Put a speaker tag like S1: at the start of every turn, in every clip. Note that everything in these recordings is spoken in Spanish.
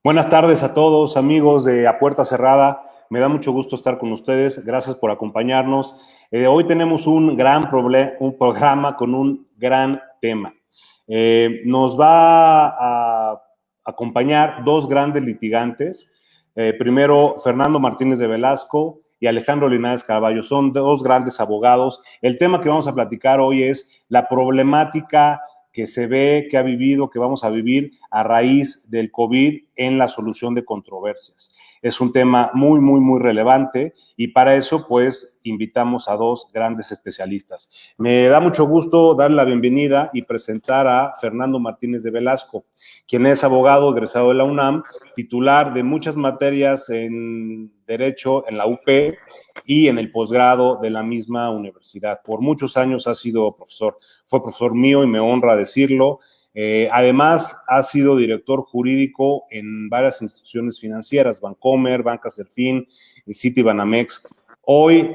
S1: Buenas tardes a todos, amigos de A Puerta Cerrada. Me da mucho gusto estar con ustedes. Gracias por acompañarnos. Hoy tenemos un programa con un gran tema. Nos va a acompañar dos grandes litigantes. Primero, Fernando Martínez de Velasco y Alejandro Linares Carballo. Son dos grandes abogados. El tema que vamos a platicar hoy es la problemática que se ve, que ha vivido, que vamos a vivir a raíz del COVID en la solución de controversias. Es un tema muy, muy, muy relevante y para eso, pues, invitamos a dos grandes especialistas. Me da mucho gusto darle la bienvenida y presentar a Fernando Martínez de Velasco, quien es abogado egresado de la UNAM, titular de muchas materias en Derecho en la UP y en el posgrado de la misma universidad. Por muchos años ha sido profesor, fue profesor mío y me honra decirlo. Además, ha sido director jurídico en varias instituciones financieras, Bancomer, Banca Serfín, Citibanamex. Hoy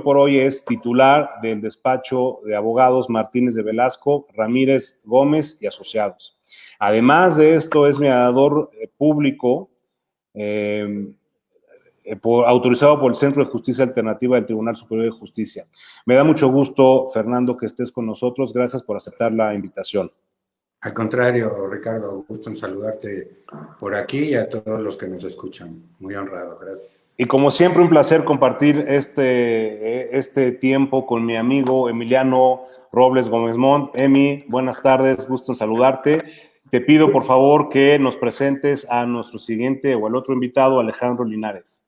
S1: por hoy es titular del despacho de abogados Martínez de Velasco, Ramírez Gómez y Asociados. Además de esto, es mediador público autorizado por el Centro de Justicia Alternativa del Tribunal Superior de Justicia. Me da mucho gusto, Fernando, que estés con nosotros. Gracias por aceptar la invitación.
S2: Al contrario, Ricardo, gusto en saludarte por aquí y a todos los que nos escuchan. Muy honrado, gracias.
S1: Y como siempre, un placer compartir este tiempo con mi amigo Emiliano Robles Gómez Montt. Emi, buenas tardes, gusto en saludarte. Te pido, por favor, que nos presentes a nuestro siguiente o al otro invitado, Alejandro Linares.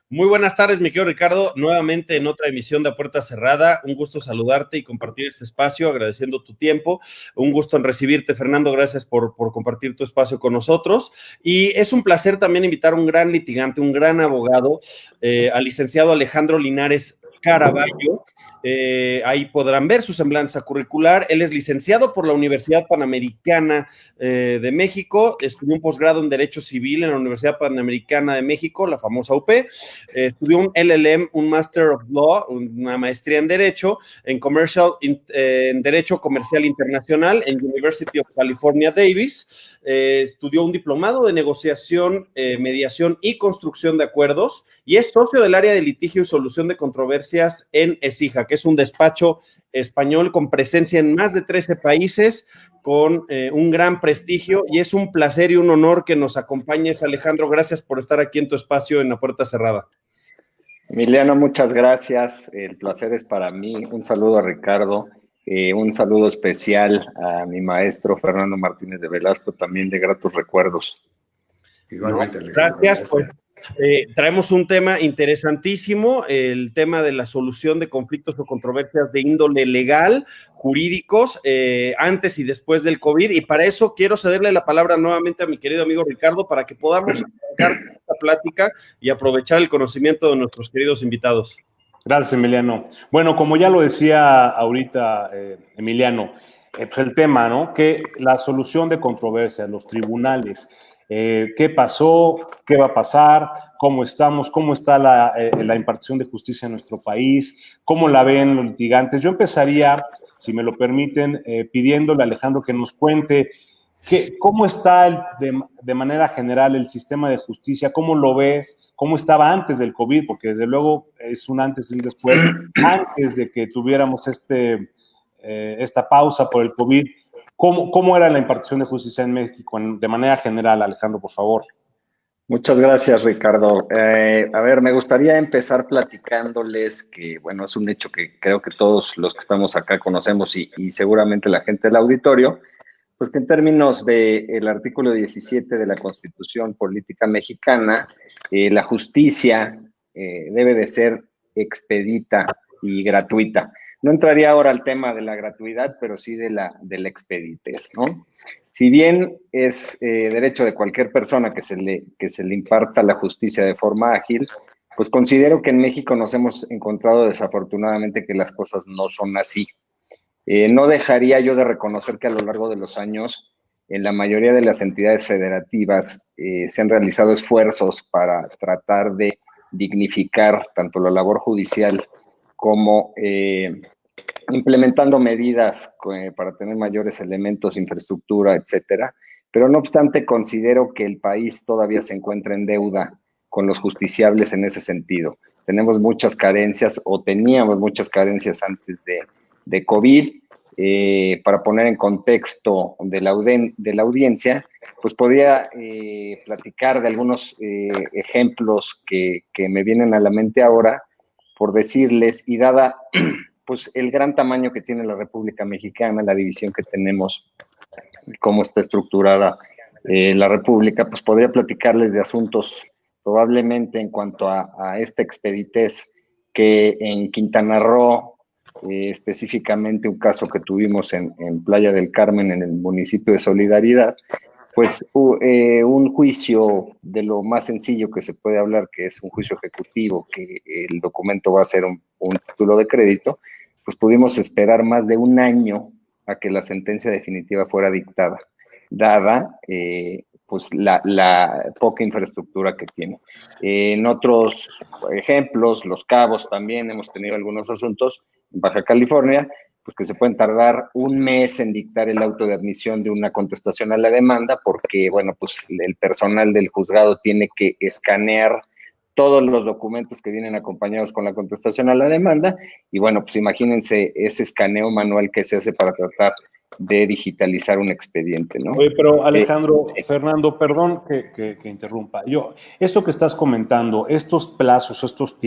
S3: Muy buenas tardes, mi querido Ricardo, nuevamente en otra emisión de A Puerta Cerrada. Un gusto saludarte y compartir este espacio, agradeciendo tu tiempo. Un gusto en recibirte, Fernando, gracias por compartir tu espacio con nosotros. Y es un placer también invitar a un gran litigante, un gran abogado, al licenciado Alejandro Linares Carballo. Ahí podrán ver su semblanza curricular. Él es licenciado por la Universidad Panamericana de México, estudió un posgrado en Derecho Civil en la Universidad Panamericana de México, la famosa UP, estudió un LLM, un Master of Law, una maestría en Derecho, en Derecho Comercial Internacional en University of California, Davis, estudió un diplomado de negociación, mediación y construcción de acuerdos y es socio del área de litigio y solución de controversias en ESIJA, que es un despacho español con presencia en más de 13 países, con un gran prestigio, y es un placer y un honor que nos acompañes, Alejandro. Gracias por estar aquí en tu espacio en La Puerta Cerrada.
S4: Emiliano, muchas gracias. El placer es para mí. Un saludo a Ricardo, un saludo especial a mi maestro Fernando Martínez de Velasco, también de gratos recuerdos.
S2: Igualmente, Alejandro.
S3: Gracias, pues. Traemos un tema interesantísimo, el tema de la solución de conflictos o controversias de índole legal, jurídicos, antes y después del COVID, y para eso quiero cederle la palabra nuevamente a mi querido amigo Ricardo para que podamos arrancar esta plática y aprovechar el conocimiento de nuestros queridos invitados.
S1: Gracias, Emiliano. Bueno, como ya lo decía ahorita Emiliano, pues el tema, ¿no? Que la solución de controversias, los tribunales, qué pasó, qué va a pasar, cómo estamos, cómo está la impartición de justicia en nuestro país, cómo la ven los litigantes. Yo empezaría, si me lo permiten, pidiéndole a Alejandro que nos cuente cómo está de manera general el sistema de justicia, cómo lo ves, cómo estaba antes del COVID, porque desde luego es un antes y un después, antes de que tuviéramos esta pausa por el COVID. ¿Cómo era la impartición de justicia en México de manera general, Alejandro, por favor?
S4: Muchas gracias, Ricardo. A ver, me gustaría empezar platicándoles que, bueno, es un hecho que creo que todos los que estamos acá conocemos y seguramente la gente del auditorio, pues que en términos del artículo 17 de la Constitución Política Mexicana, la justicia debe de ser expedita y gratuita. No entraría ahora al tema de la gratuidad, pero sí de la expeditez, ¿no? Si bien es derecho de cualquier persona que se le imparta la justicia de forma ágil, pues considero que en México nos hemos encontrado desafortunadamente que las cosas no son así. No dejaría yo de reconocer que a lo largo de los años, en la mayoría de las entidades federativas, se han realizado esfuerzos para tratar de dignificar tanto la labor judicial como implementando medidas para tener mayores elementos, infraestructura, etcétera, pero no obstante considero que el país todavía se encuentra en deuda con los justiciables en ese sentido. Tenemos muchas carencias o teníamos muchas carencias antes de COVID. Para poner en contexto de la audiencia, pues podría platicar de algunos ejemplos que me vienen a la mente ahora, por decirles, y dada pues el gran tamaño que tiene la República Mexicana, la división que tenemos, cómo está estructurada la República, pues podría platicarles de asuntos probablemente en cuanto a esta expeditez que en Quintana Roo, específicamente un caso que tuvimos en Playa del Carmen, en el municipio de Solidaridad, pues un juicio de lo más sencillo que se puede hablar, que es un juicio ejecutivo, que el documento va a ser un título de crédito, pues pudimos esperar más de un año a que la sentencia definitiva fuera dictada, dada pues la poca infraestructura que tiene. En otros ejemplos, Los Cabos también hemos tenido algunos asuntos, en Baja California, pues que se pueden tardar un mes en dictar el auto de admisión de una contestación a la demanda, porque, bueno, pues el personal del juzgado tiene que escanear todos los documentos que vienen acompañados con la contestación a la demanda, y bueno, pues imagínense ese escaneo manual que se hace para tratar de digitalizar un expediente, ¿no?
S1: Oye, pero Alejandro, Fernando, perdón que interrumpa. Esto que estás comentando, estos plazos, estos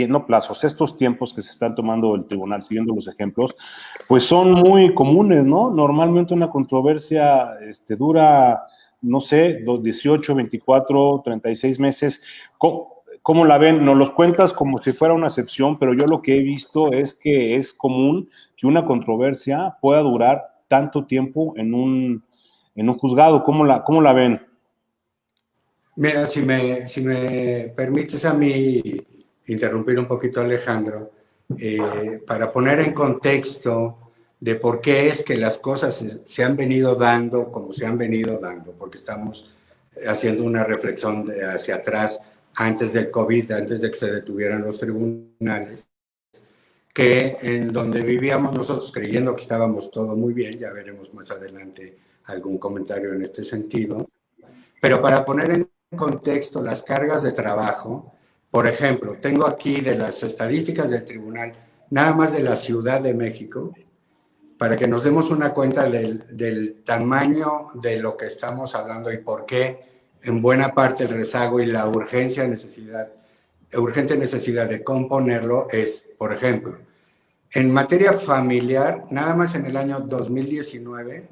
S1: tiempos que se están tomando el tribunal, siguiendo los ejemplos, pues son muy comunes, ¿no? Normalmente una controversia dura, no sé, 18, 24, 36 meses. ¿Cómo la ven? Nos los cuentas como si fuera una excepción, pero yo lo que he visto es que es común que una controversia pueda durar tanto tiempo en un juzgado. ¿Cómo la ven?
S2: Mira, si me permites a mí interrumpir un poquito, Alejandro, para poner en contexto de por qué es que las cosas se han venido dando como se han venido dando, porque estamos haciendo una reflexión hacia atrás antes del COVID, antes de que se detuvieran los tribunales, que en donde vivíamos nosotros creyendo que estábamos todo muy bien, ya veremos más adelante algún comentario en este sentido, pero para poner en contexto las cargas de trabajo, por ejemplo, tengo aquí de las estadísticas del tribunal, nada más de la Ciudad de México, para que nos demos una cuenta del tamaño de lo que estamos hablando y por qué en buena parte el rezago y la urgente necesidad de componerlo es, por ejemplo, en materia familiar, nada más en el año 2019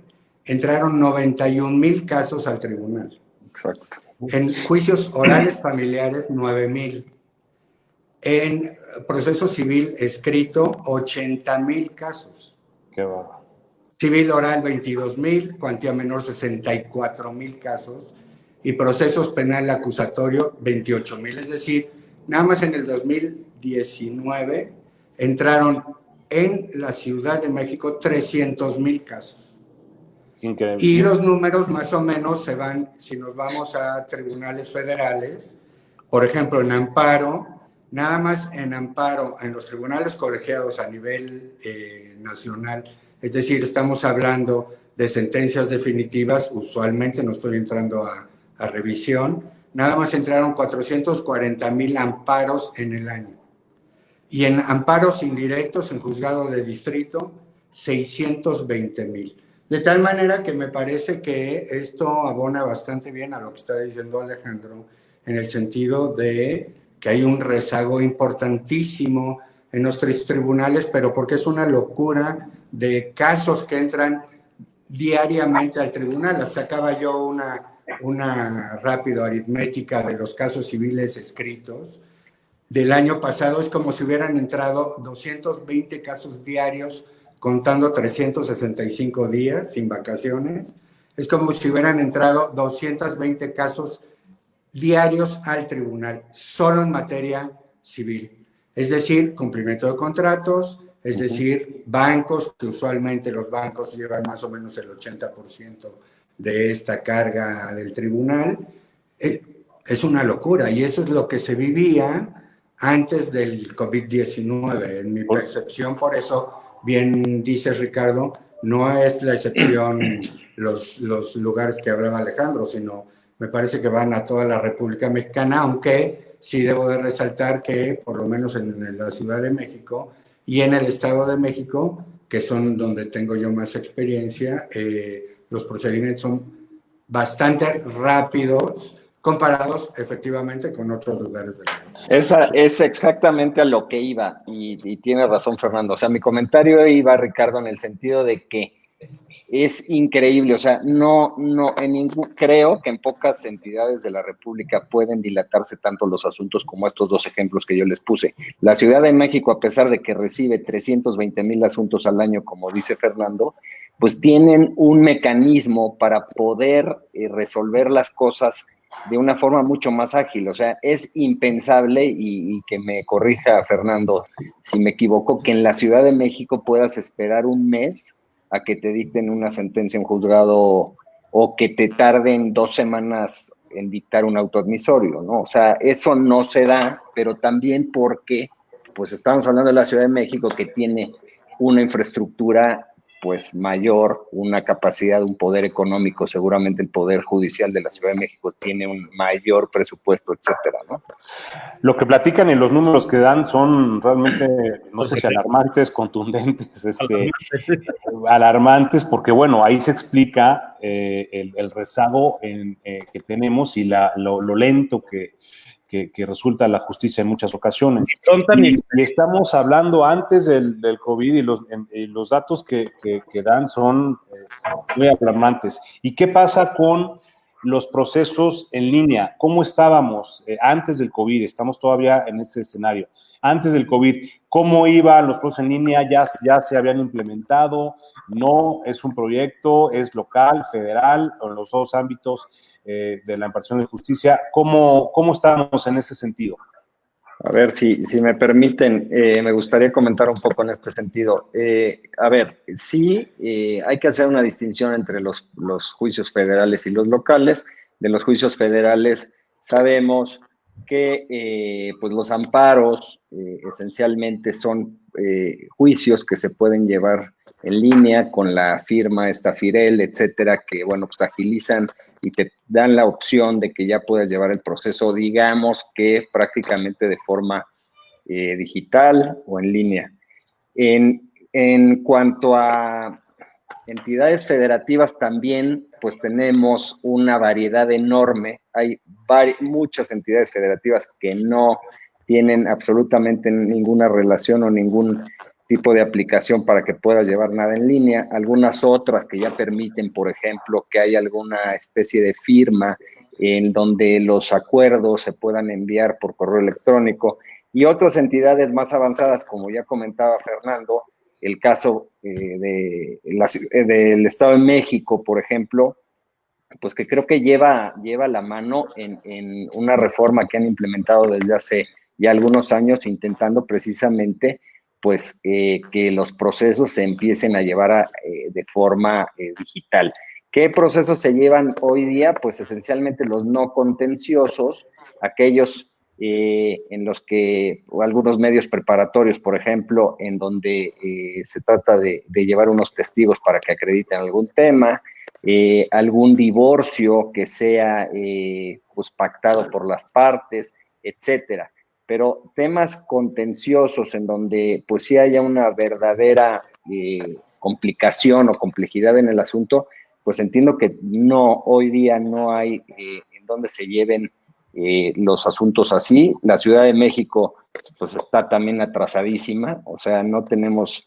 S2: entraron 91,000 casos al tribunal.
S4: Exacto.
S2: En juicios orales familiares, 9,000. En proceso civil escrito, 80,000 casos.
S1: Qué bárbaro.
S2: Civil oral, 22,000, cuantía menor, 64,000 casos. Y procesos penal acusatorio, 28,000. Es decir, nada más en el 2019 entraron en la Ciudad de México 300,000 casos.
S1: Increíble.
S2: Y los números más o menos se van, si nos vamos a tribunales federales, por ejemplo, en amparo, nada más en amparo, en los tribunales colegiados a nivel nacional, es decir, estamos hablando de sentencias definitivas, usualmente no estoy entrando a revisión, nada más entraron 440,000 amparos en el año. Y en amparos indirectos, en juzgado de distrito, 620,000. De tal manera que me parece que esto abona bastante bien a lo que está diciendo Alejandro, en el sentido de que hay un rezago importantísimo en nuestros tribunales, pero porque es una locura de casos que entran diariamente al tribunal. Sacaba yo una rápida aritmética de los casos civiles escritos del año pasado. Es como si hubieran entrado 220 casos diarios contando 365 días sin vacaciones. Es como si hubieran entrado 220 casos diarios al tribunal, solo en materia civil. Es decir, cumplimiento de contratos, es decir, bancos, que usualmente los bancos llevan más o menos el 80% de esta carga del tribunal. Es una locura, y eso es lo que se vivía antes del COVID-19, en mi percepción. Por eso, bien dice Ricardo, no es la excepción los lugares que hablaba Alejandro, sino me parece que van a toda la República Mexicana, aunque sí debo de resaltar que por lo menos en la Ciudad de México y en el Estado de México, que son donde tengo yo más experiencia, los procedimientos son bastante rápidos comparados efectivamente con otros lugares del mundo.
S4: Esa es exactamente a lo que iba y tiene razón Fernando. O sea, mi comentario iba, Ricardo, en el sentido de que es increíble, o sea, creo que en pocas entidades de la República pueden dilatarse tanto los asuntos como estos dos ejemplos que yo les puse. La Ciudad de México, a pesar de que recibe 320,000 asuntos al año, como dice Fernando, pues tienen un mecanismo para poder resolver las cosas de una forma mucho más ágil. O sea, es impensable, y que me corrija Fernando si me equivoco, que en la Ciudad de México puedas esperar un mes a que te dicten una sentencia en juzgado o que te tarden 2 semanas en dictar un auto admisorio, ¿no? O sea, eso no se da, pero también porque, pues estamos hablando de la Ciudad de México, que tiene una infraestructura pues mayor, una capacidad, un poder económico, seguramente el Poder Judicial de la Ciudad de México tiene un mayor presupuesto, etcétera, ¿no?
S1: Lo que platican y los números que dan son realmente, no sé si alarmantes, contundentes, alarmantes, porque bueno, ahí se explica el rezago que tenemos y lo lento que resulta la justicia en muchas ocasiones. Y estamos hablando antes del COVID y los datos que dan son muy alarmantes. ¿Y qué pasa con los procesos en línea? ¿Cómo estábamos antes del COVID? Estamos todavía en ese escenario. Antes del COVID, ¿cómo iban los procesos en línea? ¿Ya se habían implementado? ¿No? ¿Es un proyecto? ¿Es local, federal, o en los dos ámbitos de la impartición de justicia? ¿Cómo estábamos en ese sentido?
S4: A ver, si me permiten, me gustaría comentar un poco en este sentido. A ver, sí, hay que hacer una distinción entre los juicios federales y los locales. De los juicios federales sabemos que pues los amparos esencialmente son juicios que se pueden llevar en línea con la firma Estafirel, etcétera, que bueno, pues agilizan y te dan la opción de que ya puedas llevar el proceso, digamos que prácticamente de forma digital o en línea. En cuanto a entidades federativas también, pues tenemos una variedad enorme. Hay muchas entidades federativas que no tienen absolutamente ninguna relación o ningún tipo de aplicación para que puedas llevar nada en línea. Algunas otras que ya permiten, por ejemplo, que haya alguna especie de firma en donde los acuerdos se puedan enviar por correo electrónico, y otras entidades más avanzadas, como ya comentaba Fernando, el caso del Estado de México, por ejemplo, pues que creo que lleva la mano en una reforma que han implementado desde hace ya algunos años, intentando precisamente pues que los procesos se empiecen a llevar de forma digital. ¿Qué procesos se llevan hoy día? Pues esencialmente los no contenciosos, aquellos en los que, o algunos medios preparatorios, por ejemplo, en donde se trata de llevar unos testigos para que acrediten algún tema, algún divorcio que sea pues pactado por las partes, etcétera. Pero temas contenciosos en donde pues sí haya una verdadera complicación o complejidad en el asunto, pues entiendo que no, hoy día no hay en donde se lleven los asuntos así. La Ciudad de México pues está también atrasadísima, o sea, no tenemos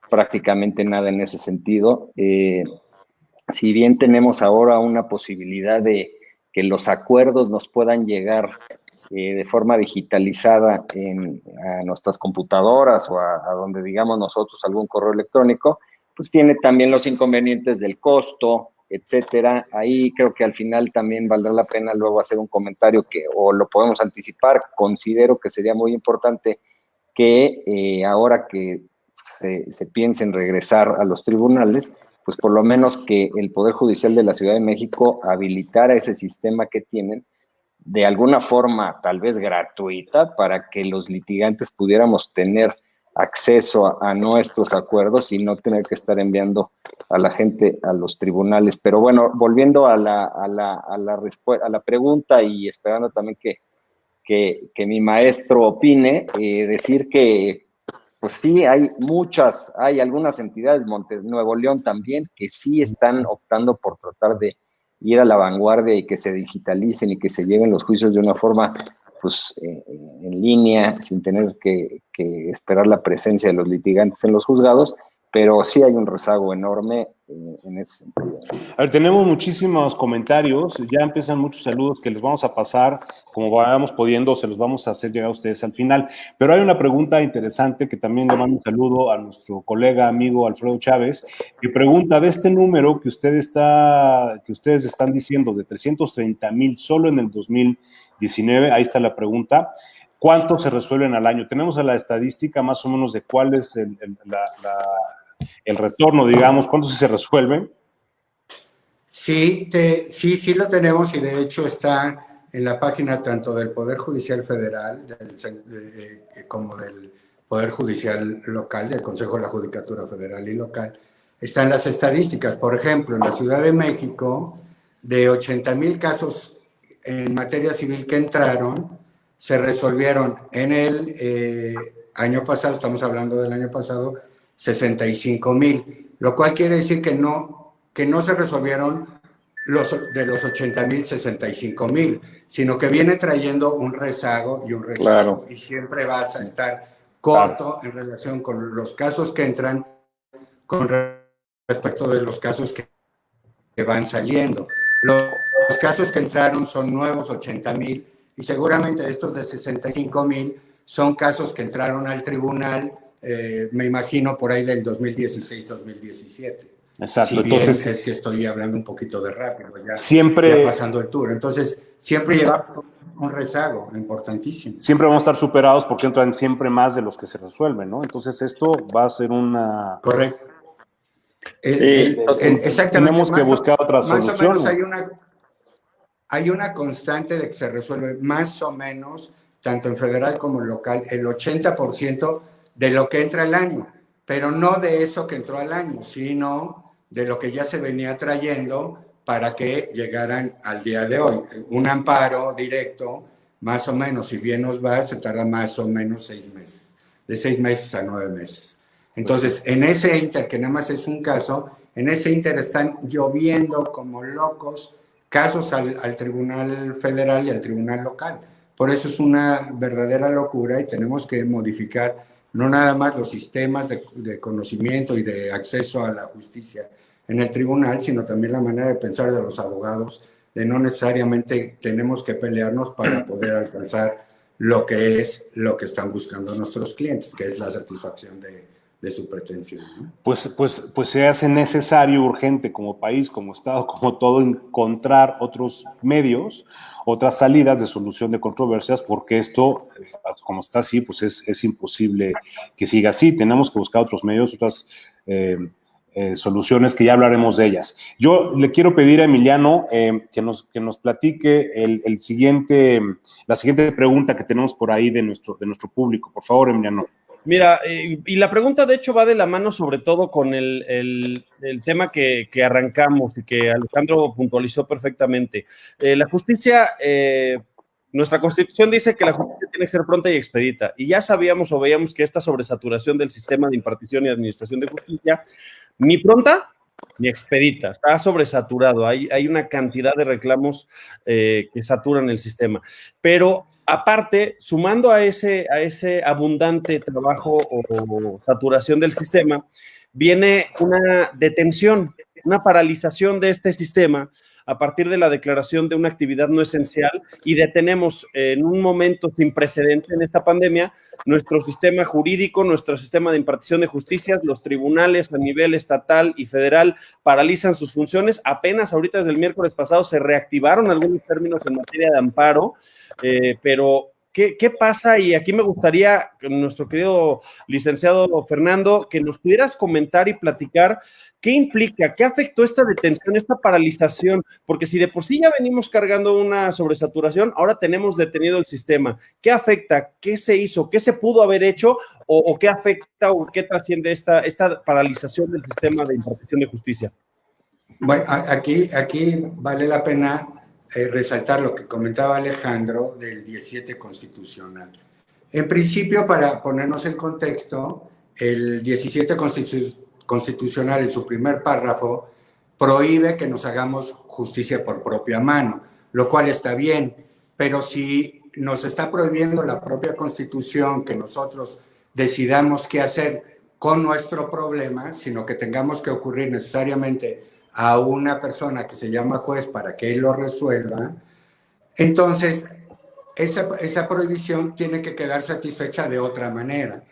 S4: prácticamente nada en ese sentido. Si bien tenemos ahora una posibilidad de que los acuerdos nos puedan llegar de forma digitalizada a nuestras computadoras o a donde digamos nosotros algún correo electrónico, pues tiene también los inconvenientes del costo, etcétera. Ahí creo que al final también valdrá la pena luego hacer un comentario o lo podemos anticipar. Considero que sería muy importante que ahora que se piense en regresar a los tribunales, pues por lo menos que el Poder Judicial de la Ciudad de México habilitara ese sistema que tienen de alguna forma tal vez gratuita para que los litigantes pudiéramos tener acceso a nuestros acuerdos y no tener que estar enviando a la gente a los tribunales. Pero bueno, volviendo a la pregunta y esperando también que mi maestro opine, decir que pues sí, hay algunas entidades, Nuevo León también, que sí están optando por tratar de ir a la vanguardia y que se digitalicen y que se lleven los juicios de una forma pues en línea, sin tener que esperar la presencia de los litigantes en los juzgados, pero sí hay un rezago enorme en ese sentido.
S1: A ver, tenemos muchísimos comentarios, ya empiezan muchos saludos que les vamos a pasar, como vayamos pudiendo, se los vamos a hacer llegar a ustedes al final, pero hay una pregunta interesante que también le mando un saludo a nuestro colega, amigo Alfredo Chávez, que pregunta de este número que ustedes están diciendo de 330,000 solo en el 2019, ahí está la pregunta, ¿cuántos se resuelven al año? Tenemos a la estadística más o menos de cuál es el retorno, digamos, ¿cuántos se resuelven?
S2: Sí, sí lo tenemos y de hecho está en la página tanto del Poder Judicial Federal como del Poder Judicial Local, del Consejo de la Judicatura Federal y Local. Están las estadísticas. Por ejemplo, en la Ciudad de México, de 80,000 casos en materia civil que entraron, se resolvieron en el año pasado, estamos hablando del año pasado, 65,000, lo cual quiere decir que no se resolvieron de los 80,000, 65,000, sino que viene trayendo un rezago y un rezago, claro. Y siempre vas a estar corto en relación con los casos que entran con respecto de los casos que van saliendo. Los casos que entraron son nuevos 80,000 y seguramente estos de 65,000 son casos que entraron al tribunal, me imagino por ahí del 2016-2017.
S1: Exacto.
S2: Si bien
S1: entonces,
S2: es que estoy hablando un poquito de rápido,
S1: ya
S2: pasando el tour. Entonces, siempre llevamos un rezago importantísimo.
S1: Siempre vamos a estar superados porque entran siempre más de los que se resuelven, ¿no? Entonces, esto va a ser una...
S2: Correcto.
S1: Exactamente. Tenemos que buscar otra solución.
S2: Más o menos hay una constante de que se resuelve más o menos, tanto en federal como en local, el 80% de lo que entra al año, pero no de eso que entró al año, sino de lo que ya se venía trayendo para que llegaran al día de hoy. Un amparo directo, más o menos, si bien nos va, se tarda más o menos 6 meses, de 6 meses a 9 meses. Entonces, en ese inter, que nada más es un caso, en ese inter están lloviendo como locos casos al Tribunal Federal y al Tribunal Local. Por eso es una verdadera locura y tenemos que modificar no nada más los sistemas de conocimiento y de acceso a la justicia en el tribunal, sino también la manera de pensar de los abogados, de no necesariamente tenemos que pelearnos para poder alcanzar lo que están buscando nuestros clientes, que es la satisfacción de su pretensión, ¿no?
S1: Pues se hace necesario, urgente, como país, como Estado, como todo, encontrar otros medios, otras salidas de solución de controversias, porque esto, como está así, pues es imposible que siga así. Tenemos que buscar otros medios, otras soluciones que ya hablaremos de ellas. Yo le quiero pedir a Emiliano que nos platique la siguiente pregunta que tenemos por ahí de nuestro público. Por favor, Emiliano.
S3: Mira, y la pregunta de hecho va de la mano sobre todo con el tema que arrancamos y que Alejandro puntualizó perfectamente. La justicia, nuestra Constitución dice que la justicia tiene que ser pronta y expedita, y ya sabíamos o veíamos que esta sobresaturación del sistema de impartición y administración de justicia, ni pronta ni expedita, está sobresaturado, hay una cantidad de reclamos que saturan el sistema, pero aparte, sumando a ese abundante trabajo o saturación del sistema, viene una detención, una paralización de este sistema a partir de la declaración de una actividad no esencial, y detenemos en un momento sin precedente en esta pandemia nuestro sistema jurídico, nuestro sistema de impartición de justicias, los tribunales a nivel estatal y federal paralizan sus funciones. Apenas ahorita desde el miércoles pasado se reactivaron algunos términos en materia de amparo, pero ¿Qué pasa? Y aquí me gustaría, nuestro querido licenciado Fernando, que nos pudieras comentar y platicar qué implica, qué afectó esta detención, esta paralización, porque si de por sí ya venimos cargando una sobresaturación, ahora tenemos detenido el sistema. ¿Qué afecta? ¿Qué se hizo? ¿Qué se pudo haber hecho? ¿O qué afecta o qué trasciende esta paralización del sistema de impartición de justicia?
S2: Bueno, aquí vale la pena resaltar lo que comentaba Alejandro del 17 constitucional. En principio, para ponernos en contexto, el 17 constitucional en su primer párrafo prohíbe que nos hagamos justicia por propia mano, lo cual está bien, pero si nos está prohibiendo la propia Constitución que nosotros decidamos qué hacer con nuestro problema, sino que tengamos que ocurrir necesariamente a una persona que se llama juez para que él lo resuelva, entonces esa prohibición tiene que quedar satisfecha de otra manera.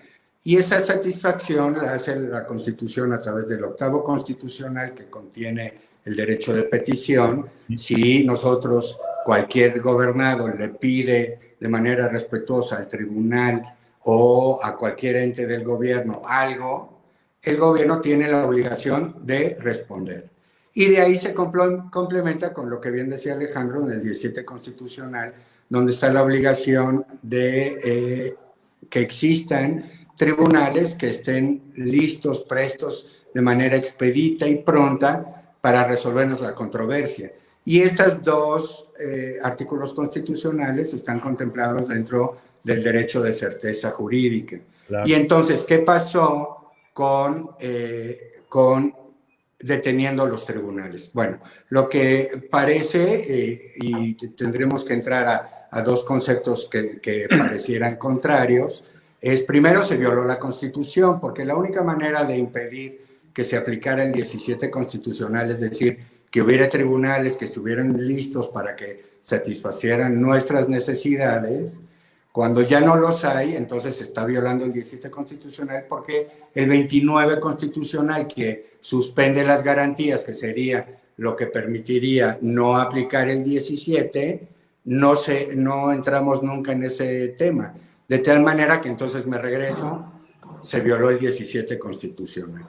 S2: Y esa satisfacción la hace la Constitución a través del 8º constitucional, que contiene el derecho de petición. Si nosotros, cualquier gobernado, le pide de manera respetuosa al tribunal o a cualquier ente del gobierno algo, el gobierno tiene la obligación de responder. Y de ahí se complementa con lo que bien decía Alejandro en el 17 constitucional, donde está la obligación de que existan tribunales que estén listos, prestos, de manera expedita y pronta para resolvernos la controversia. Y estos dos artículos constitucionales están contemplados dentro del derecho de certeza jurídica. Claro. Y entonces, ¿qué pasó con deteniendo los tribunales? Bueno, lo que parece, y tendremos que entrar a dos conceptos que parecieran contrarios, es primero se violó la Constitución, porque la única manera de impedir que se aplicara el 17 constitucional, es decir, que hubiera tribunales que estuvieran listos para que satisfacieran nuestras necesidades, cuando ya no los hay, entonces se está violando el 17 constitucional, porque el 29 constitucional, que suspende las garantías, que sería lo que permitiría no aplicar el 17, no entramos nunca en ese tema. De tal manera que entonces me regreso, se violó el 17 constitucional.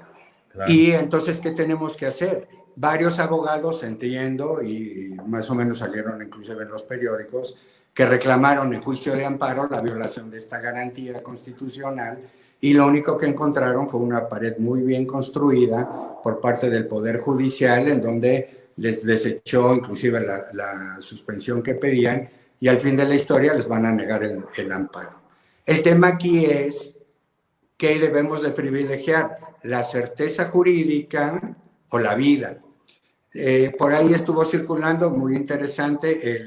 S2: Claro. Y entonces, ¿qué tenemos que hacer? Varios abogados, entiendo, y más o menos salieron inclusive en los periódicos, que reclamaron en juicio de amparo la violación de esta garantía constitucional, y lo único que encontraron fue una pared muy bien construida por parte del Poder Judicial, en donde les desechó inclusive la suspensión que pedían, y al fin de la historia les van a negar el amparo. El tema aquí es que debemos de privilegiar la certeza jurídica o la vida. Por ahí estuvo circulando, muy interesante,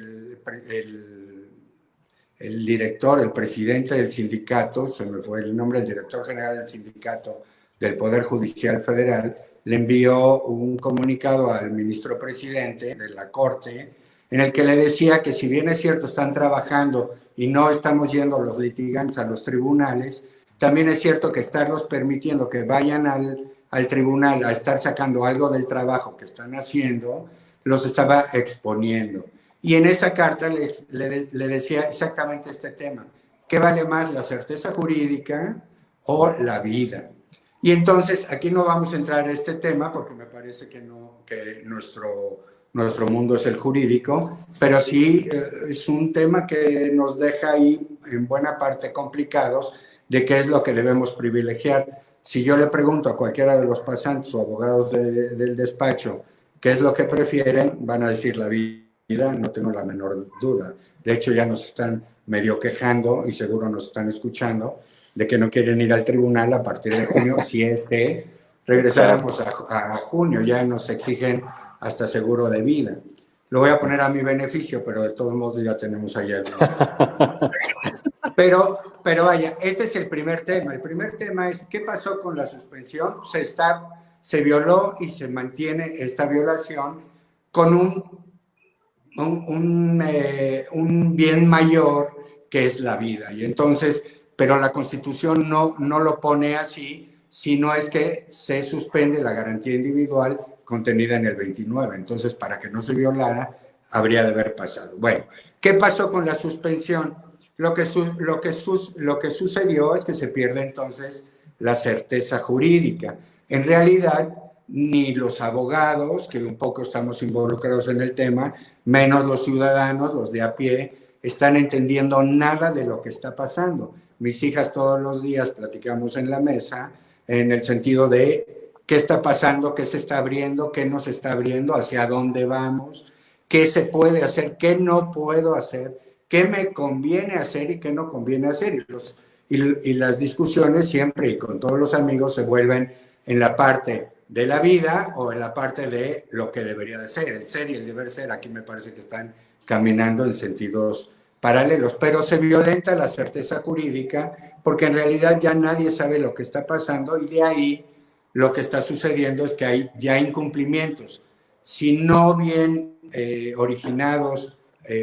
S2: el director, el presidente del sindicato, se me fue el nombre, el director general del sindicato del Poder Judicial Federal, le envió un comunicado al ministro presidente de la Corte, en el que le decía que si bien es cierto están trabajando y no estamos yendo los litigantes a los tribunales, también es cierto que estarlos permitiendo que vayan al tribunal a estar sacando algo del trabajo que están haciendo, los estaba exponiendo. Y en esa carta le decía exactamente este tema: ¿qué vale más, la certeza jurídica o la vida? Y entonces aquí no vamos a entrar a este tema porque me parece que nuestro mundo es el jurídico, pero sí es un tema que nos deja ahí en buena parte complicados de qué es lo que debemos privilegiar. Si yo le pregunto a cualquiera de los pasantes o abogados del despacho qué es lo que prefieren, van a decir la vida. No tengo la menor duda. De hecho, ya nos están medio quejando y seguro nos están escuchando de que no quieren ir al tribunal a partir de junio, si es que regresáramos a junio, ya nos exigen hasta seguro de vida. Lo voy a poner a mi beneficio, pero de todos modos ya tenemos ahí algo. Pero vaya, este es el primer tema. El primer tema es, ¿qué pasó con la suspensión? Se violó y se mantiene esta violación con un bien mayor, que es la vida. Y entonces, pero la Constitución no lo pone así, sino es que se suspende la garantía individual contenida en el 29. Entonces, para que no se violara, habría de haber pasado. Bueno, ¿qué pasó con la suspensión? lo que sucedió es que se pierde entonces la certeza jurídica. En realidad, ni los abogados, que un poco estamos involucrados en el tema, menos los ciudadanos, los de a pie, están entendiendo nada de lo que está pasando. Mis hijas todos los días platicamos en la mesa en el sentido de qué está pasando, qué se está abriendo, qué no se está abriendo, hacia dónde vamos, qué se puede hacer, qué no puedo hacer, qué me conviene hacer y qué no conviene hacer. Y las discusiones siempre y con todos los amigos se vuelven en la parte de la vida o en la parte de lo que debería de ser. El ser y el deber ser aquí me parece que están caminando en sentidos paralelos, pero se violenta la certeza jurídica porque en realidad ya nadie sabe lo que está pasando y de ahí lo que está sucediendo es que hay ya incumplimientos, si no bien originados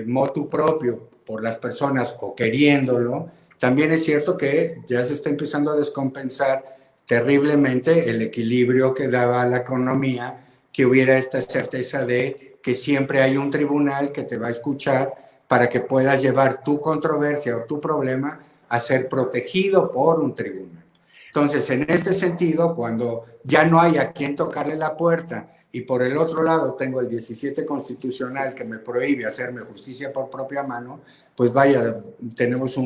S2: motu propio por las personas o queriéndolo. También es cierto que ya se está empezando a descompensar terriblemente el equilibrio que daba a la economía, que hubiera esta certeza de que siempre hay un tribunal que te va a escuchar para que puedas llevar tu controversia o tu problema a ser protegido por un tribunal. Entonces, en este sentido, cuando ya no hay a quien tocarle la puerta y por el otro lado tengo el 17 constitucional que me prohíbe hacerme justicia por propia mano, pues vaya, tenemos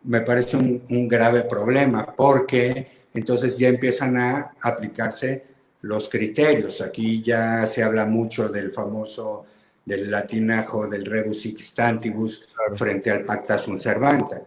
S2: me parece un grave problema, porque entonces ya empiezan a aplicarse los criterios. Aquí ya se habla mucho del famoso, del latinajo, del rebus sic stantibus, claro, frente al pacta sunt servanda.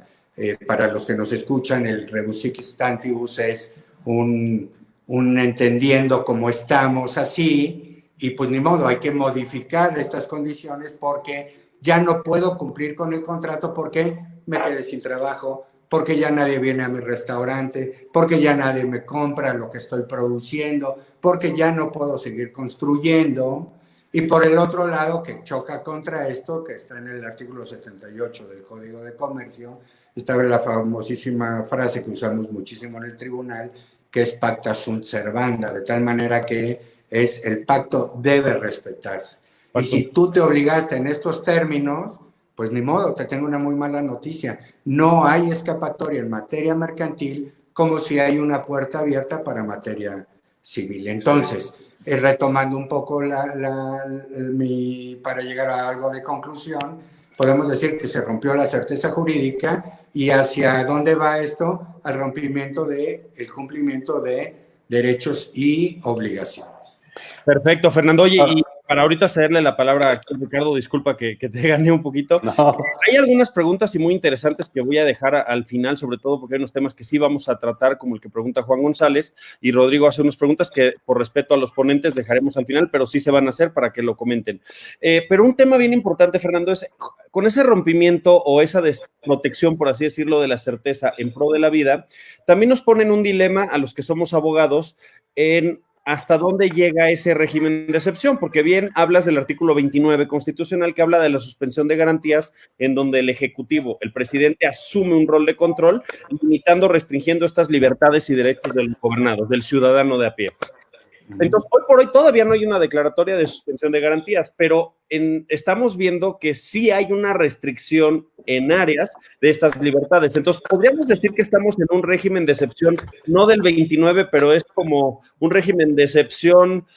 S2: Para los que nos escuchan, el rebus sic stantibus es un entendiendo cómo estamos así, y pues ni modo, hay que modificar estas condiciones porque ya no puedo cumplir con el contrato porque me quedé sin trabajo, porque ya nadie viene a mi restaurante, porque ya nadie me compra lo que estoy produciendo, porque ya no puedo seguir construyendo. Y por el otro lado, que choca contra esto, que está en el artículo 78 del Código de Comercio, está la famosísima frase que usamos muchísimo en el tribunal, que es pacta sunt servanda, de tal manera que es el pacto debe respetarse. Y si tú te obligaste en estos términos, pues ni modo, te tengo una muy mala noticia. No hay escapatoria en materia mercantil como si hay una puerta abierta para materia civil. Entonces, retomando un poco para llegar a algo de conclusión, podemos decir que se rompió la certeza jurídica. ¿Y hacia dónde va esto? Al rompimiento del cumplimiento de derechos y obligaciones.
S3: Perfecto, Fernando. Oye, y para ahorita cederle la palabra a Ricardo, disculpa que te gané un poquito. No. Hay algunas preguntas y muy interesantes que voy a dejar al final, sobre todo porque hay unos temas que sí vamos a tratar, como el que pregunta Juan González, y Rodrigo hace unas preguntas que por respeto a los ponentes dejaremos al final, pero sí se van a hacer para que lo comenten. Pero un tema bien importante, Fernando, es con ese rompimiento o esa desprotección, por así decirlo, de la certeza en pro de la vida, también nos ponen un dilema a los que somos abogados en hasta dónde llega ese régimen de excepción, porque bien hablas del artículo 29 constitucional que habla de la suspensión de garantías, en donde el Ejecutivo, el presidente, asume un rol de control, limitando, restringiendo estas libertades y derechos de los gobernados, del ciudadano de a pie. Entonces, hoy por hoy todavía no hay una declaratoria de suspensión de garantías, pero estamos viendo que sí hay una restricción en áreas de estas libertades. Entonces, podríamos decir que estamos en un régimen de excepción, no del 29, pero es como un régimen de excepción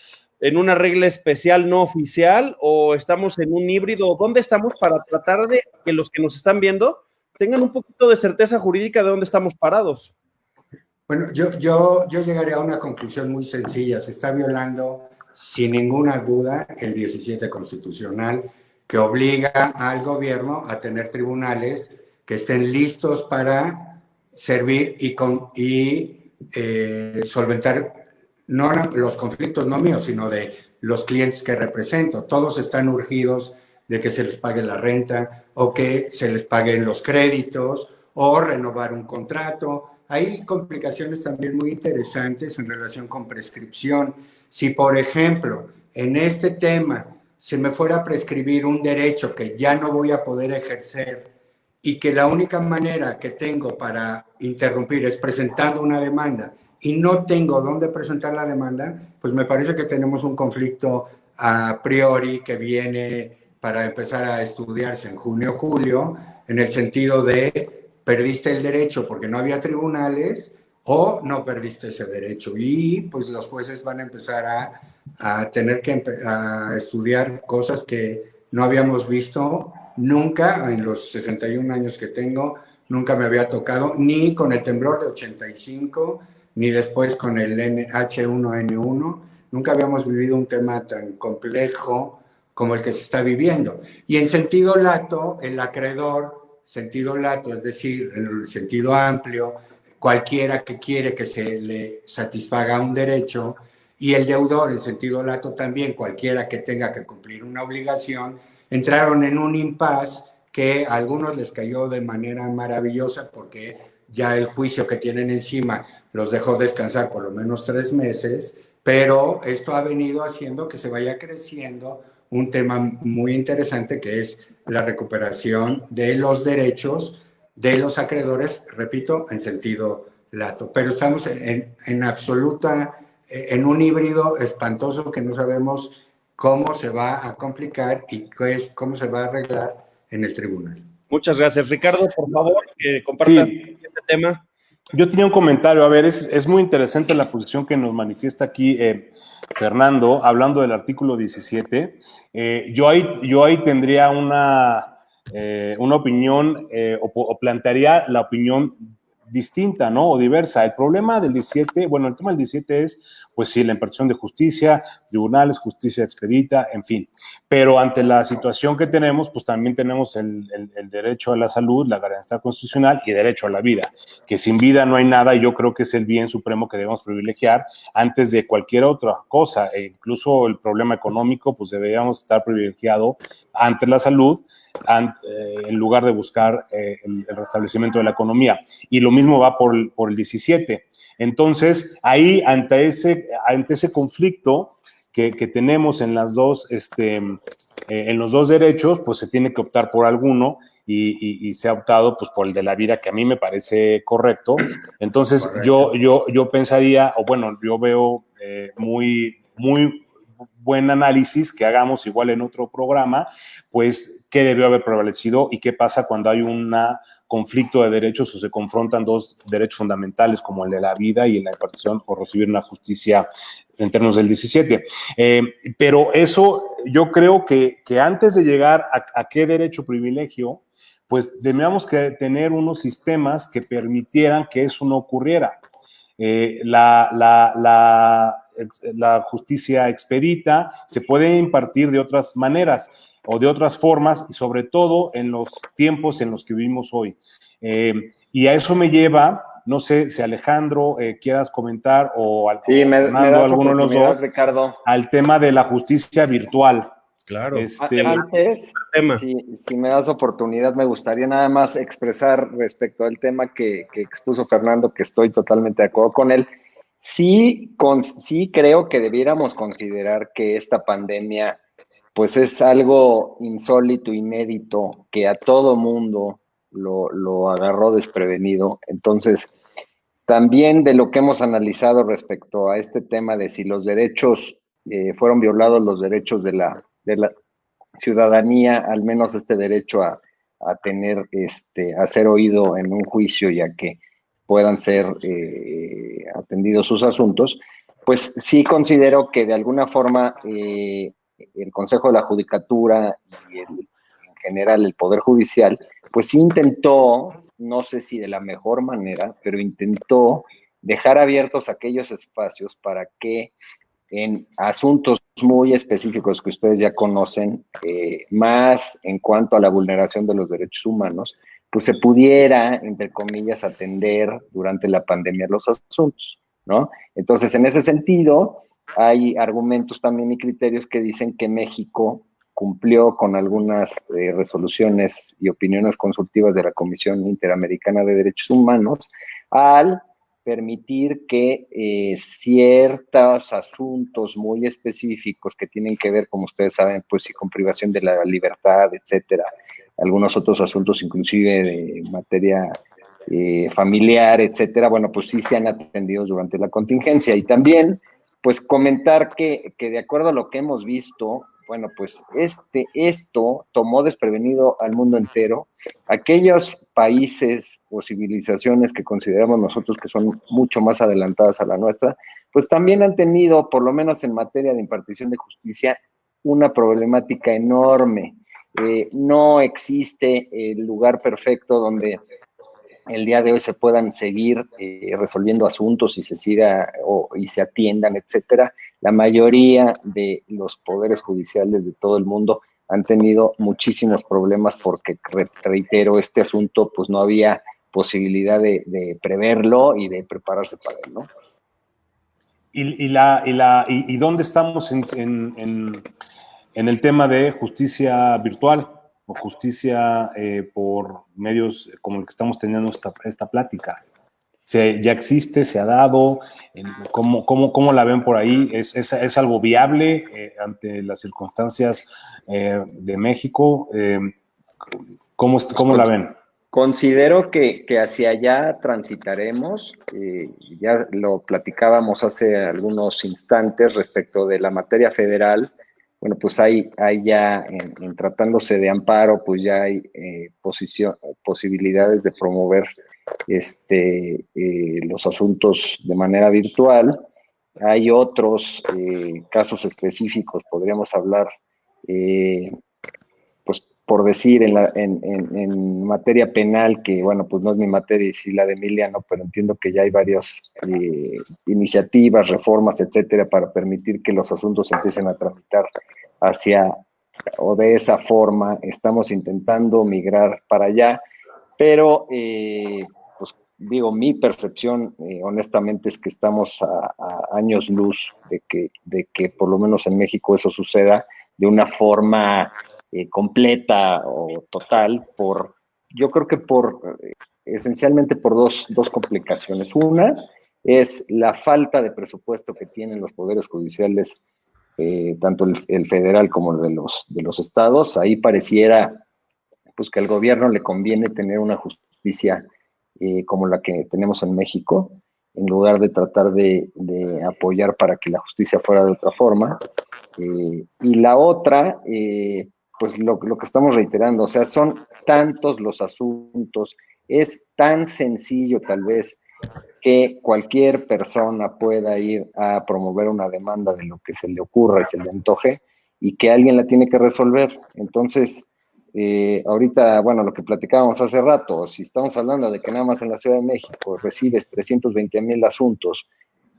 S3: en una regla especial no oficial, o estamos en un híbrido. ¿Dónde estamos para tratar de que los que nos están viendo tengan un poquito de certeza jurídica de dónde estamos parados?
S2: Bueno, yo llegaré a una conclusión muy sencilla. Se está violando sin ninguna duda el 17 constitucional, que obliga al gobierno a tener tribunales que estén listos para servir y solventar no los conflictos, no míos, sino de los clientes que represento. Todos están urgidos de que se les pague la renta o que se les paguen los créditos o renovar un contrato. Hay complicaciones también muy interesantes en relación con prescripción. Si, por ejemplo, en este tema se me fuera a prescribir un derecho que ya no voy a poder ejercer y que la única manera que tengo para interrumpir es presentando una demanda y no tengo dónde presentar la demanda, pues me parece que tenemos un conflicto a priori que viene para empezar a estudiarse en junio o julio, en el sentido de perdiste el derecho porque no había tribunales o no perdiste ese derecho. Y pues los jueces van a empezar a tener que a estudiar cosas que no habíamos visto nunca en los 61 años que tengo, nunca me había tocado, ni con el temblor de 85, ni después con el H1N1, nunca habíamos vivido un tema tan complejo como el que se está viviendo. Y en sentido lato, el acreedor, sentido lato, es decir, en el sentido amplio, cualquiera que quiere que se le satisfaga un derecho, y el deudor, en sentido lato también, cualquiera que tenga que cumplir una obligación, entraron en un impasse que a algunos les cayó de manera maravillosa porque ya el juicio que tienen encima los dejó descansar por lo menos 3 meses, pero esto ha venido haciendo que se vaya creciendo un tema muy interesante que es la recuperación de los derechos de los acreedores, repito, en sentido lato. Pero estamos en absoluta, en un híbrido espantoso que no sabemos cómo se va a complicar y cómo se va a arreglar en el tribunal.
S3: Muchas gracias. Ricardo, por favor, que compartan este tema.
S1: Yo tenía un comentario, a ver, es muy interesante la posición que nos manifiesta aquí Fernando, hablando del artículo 17. Yo ahí tendría una opinión o plantearía la opinión distinta, ¿no? O diversa. El problema del 17, bueno, el tema del 17 es, pues sí, la impartición de justicia, tribunales, justicia expedita, en fin. Pero ante la situación que tenemos, pues también tenemos el derecho a la salud, la garantía constitucional y derecho a la vida, que sin vida no hay nada y yo creo que es el bien supremo que debemos privilegiar antes de cualquier otra cosa. E incluso el problema económico, pues deberíamos estar privilegiado ante la salud, en lugar de buscar el restablecimiento de la economía. Y lo mismo va por el 17. Entonces, ahí, ante ese conflicto que tenemos en los dos derechos, pues se tiene que optar por alguno y se ha optado pues por el de la vida, que a mí me parece correcto. Entonces, correcto. Yo pensaría, o bueno, yo veo muy buen análisis que hagamos igual en otro programa, pues qué debió haber prevalecido y qué pasa cuando hay un conflicto de derechos o se confrontan dos derechos fundamentales como el de la vida y la impartición o recibir una justicia en términos del 17. Pero eso yo creo que antes de llegar a qué derecho privilegio, pues debíamos que tener unos sistemas que permitieran que eso no ocurriera. La justicia expedita se puede impartir de otras maneras o de otras formas y sobre todo en los tiempos en los que vivimos hoy. Y a eso me lleva, no sé si Alejandro quieras comentar o
S4: Fernando,
S1: alguno de los dos,
S4: Ricardo,
S1: al tema de la justicia virtual.
S3: Claro.
S4: Antes, si me das oportunidad, me gustaría nada más expresar respecto al tema que expuso Fernando, que estoy totalmente de acuerdo con él. Sí creo que debiéramos considerar que esta pandemia pues es algo insólito, inédito, que a todo mundo lo agarró desprevenido. Entonces, también de lo que hemos analizado respecto a este tema de si los derechos fueron violados, los derechos de la ciudadanía, al menos este derecho a tener, a ser oído en un juicio y a que puedan ser atendidos sus asuntos, pues sí considero que de alguna forma el Consejo de la Judicatura y en general el Poder Judicial, pues sí intentó, no sé si de la mejor manera, pero intentó dejar abiertos aquellos espacios para que en asuntos muy específicos que ustedes ya conocen, más en cuanto a la vulneración de los derechos humanos, pues se pudiera, entre comillas, atender durante la pandemia los asuntos, ¿no? Entonces, en ese sentido, hay argumentos también y criterios que dicen que México cumplió con algunas resoluciones y opiniones consultivas de la Comisión Interamericana de Derechos Humanos al permitir que ciertos asuntos muy específicos que tienen que ver, como ustedes saben, pues sí, con privación de la libertad, etcétera, algunos otros asuntos inclusive de materia familiar, etcétera, bueno, pues sí sean atendidos durante la contingencia. Y también, pues comentar que de acuerdo a lo que hemos visto, bueno, pues esto tomó desprevenido al mundo entero. Aquellos países o civilizaciones que consideramos nosotros que son mucho más adelantadas a la nuestra, pues también han tenido, por lo menos en materia de impartición de justicia, una problemática enorme. No existe el lugar perfecto donde el día de hoy se puedan seguir resolviendo asuntos y se siga y se atiendan, etcétera. La mayoría de los poderes judiciales de todo el mundo han tenido muchísimos problemas porque, reitero, este asunto pues no había posibilidad de preverlo y de prepararse para él, ¿no?
S1: ¿Y dónde estamos en el tema de justicia virtual o justicia por medios como el que estamos teniendo esta plática? ¿Ya existe? ¿Se ha dado? ¿Cómo la ven por ahí? ¿Es algo viable ante las circunstancias de México? ¿Cómo la ven?
S4: Considero que hacia allá transitaremos. Ya lo platicábamos hace algunos instantes respecto de la materia federal. Bueno, pues hay ya, en tratándose de amparo, pues ya hay posibilidades de promover los asuntos de manera virtual. Hay otros casos específicos, podríamos hablar, pues por decir, en materia penal, que bueno, pues no es mi materia y sí la de Emiliano, pero entiendo que ya hay varias iniciativas, reformas, etcétera, para permitir que los asuntos empiecen a tramitar hacia, o de esa forma. Estamos intentando migrar para allá, pero pues digo, mi percepción honestamente es que estamos a años luz de que por lo menos en México eso suceda de una forma completa o total, yo creo que esencialmente por dos complicaciones. Una es la falta de presupuesto que tienen los poderes judiciales, tanto el federal como el de los estados. Ahí pareciera pues que al gobierno le conviene tener una justicia como la que tenemos en México, en lugar de tratar de apoyar para que la justicia fuera de otra forma. Y la otra, pues lo que estamos reiterando, o sea, son tantos los asuntos, es tan sencillo tal vez que cualquier persona pueda ir a promover una demanda de lo que se le ocurra y se le antoje, y que alguien la tiene que resolver. Entonces, ahorita, bueno, lo que platicábamos hace rato, si estamos hablando de que nada más en la Ciudad de México recibes 320,000 asuntos,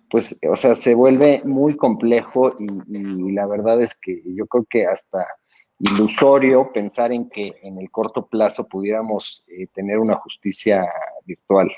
S4: pues, o sea, se vuelve muy complejo y la verdad es que yo creo que hasta ilusorio pensar en que en el corto plazo pudiéramos tener una justicia virtual.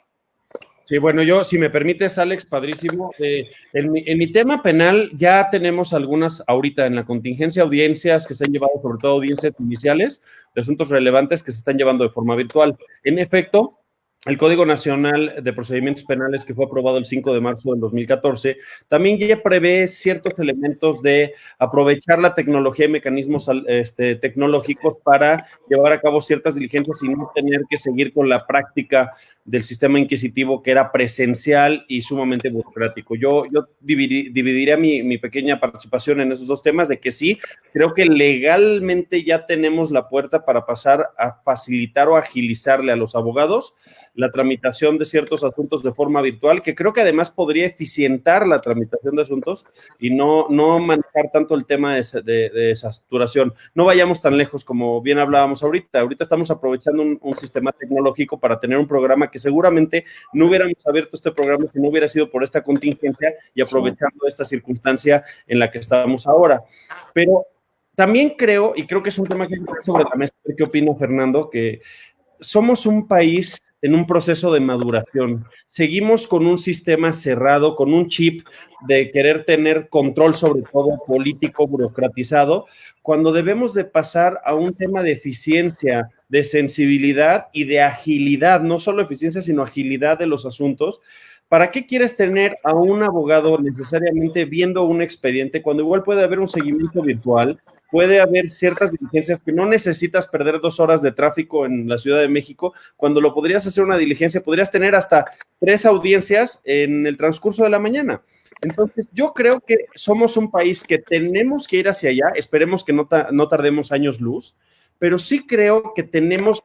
S3: Sí, bueno, yo, si me permites, Alex, padrísimo. En mi tema penal ya tenemos algunas ahorita en la contingencia audiencias que se han llevado, sobre todo audiencias iniciales, de asuntos relevantes que se están llevando de forma virtual. En efecto, el Código Nacional de Procedimientos Penales, que fue aprobado el 5 de marzo del 2014, también ya prevé ciertos elementos de aprovechar la tecnología y mecanismos tecnológicos para llevar a cabo ciertas diligencias y no tener que seguir con la práctica del sistema inquisitivo, que era presencial y sumamente burocrático. Yo dividiría mi pequeña participación en esos dos temas, de que sí, creo que legalmente ya tenemos la puerta para pasar a facilitar o agilizarle a los abogados la tramitación de ciertos asuntos de forma virtual, que creo que además podría eficientar la tramitación de asuntos y no manejar tanto el tema de saturación. No vayamos tan lejos, como bien hablábamos ahorita. Ahorita estamos aprovechando un sistema tecnológico para tener un programa que seguramente no hubiéramos abierto este programa si no hubiera sido por esta contingencia y aprovechando esta circunstancia en la que estamos ahora. Pero también creo, y creo que es un tema que está sobre la mesa, ¿qué opina Fernando? Que somos un país en un proceso de maduración. Seguimos con un sistema cerrado, con un chip de querer tener control sobre todo político, burocratizado, cuando debemos de pasar a un tema de eficiencia, de sensibilidad y de agilidad, no solo eficiencia, sino agilidad de los asuntos. ¿Para qué quieres tener a un abogado necesariamente viendo un expediente cuando igual puede haber un seguimiento virtual puede haber ciertas diligencias que no necesitas perder 2 horas de tráfico en la Ciudad de México, cuando lo podrías hacer una diligencia, podrías tener hasta 3 audiencias en el transcurso de la mañana. Entonces, yo creo que somos un país que tenemos que ir hacia allá, esperemos que no tardemos años luz, pero sí creo que tenemos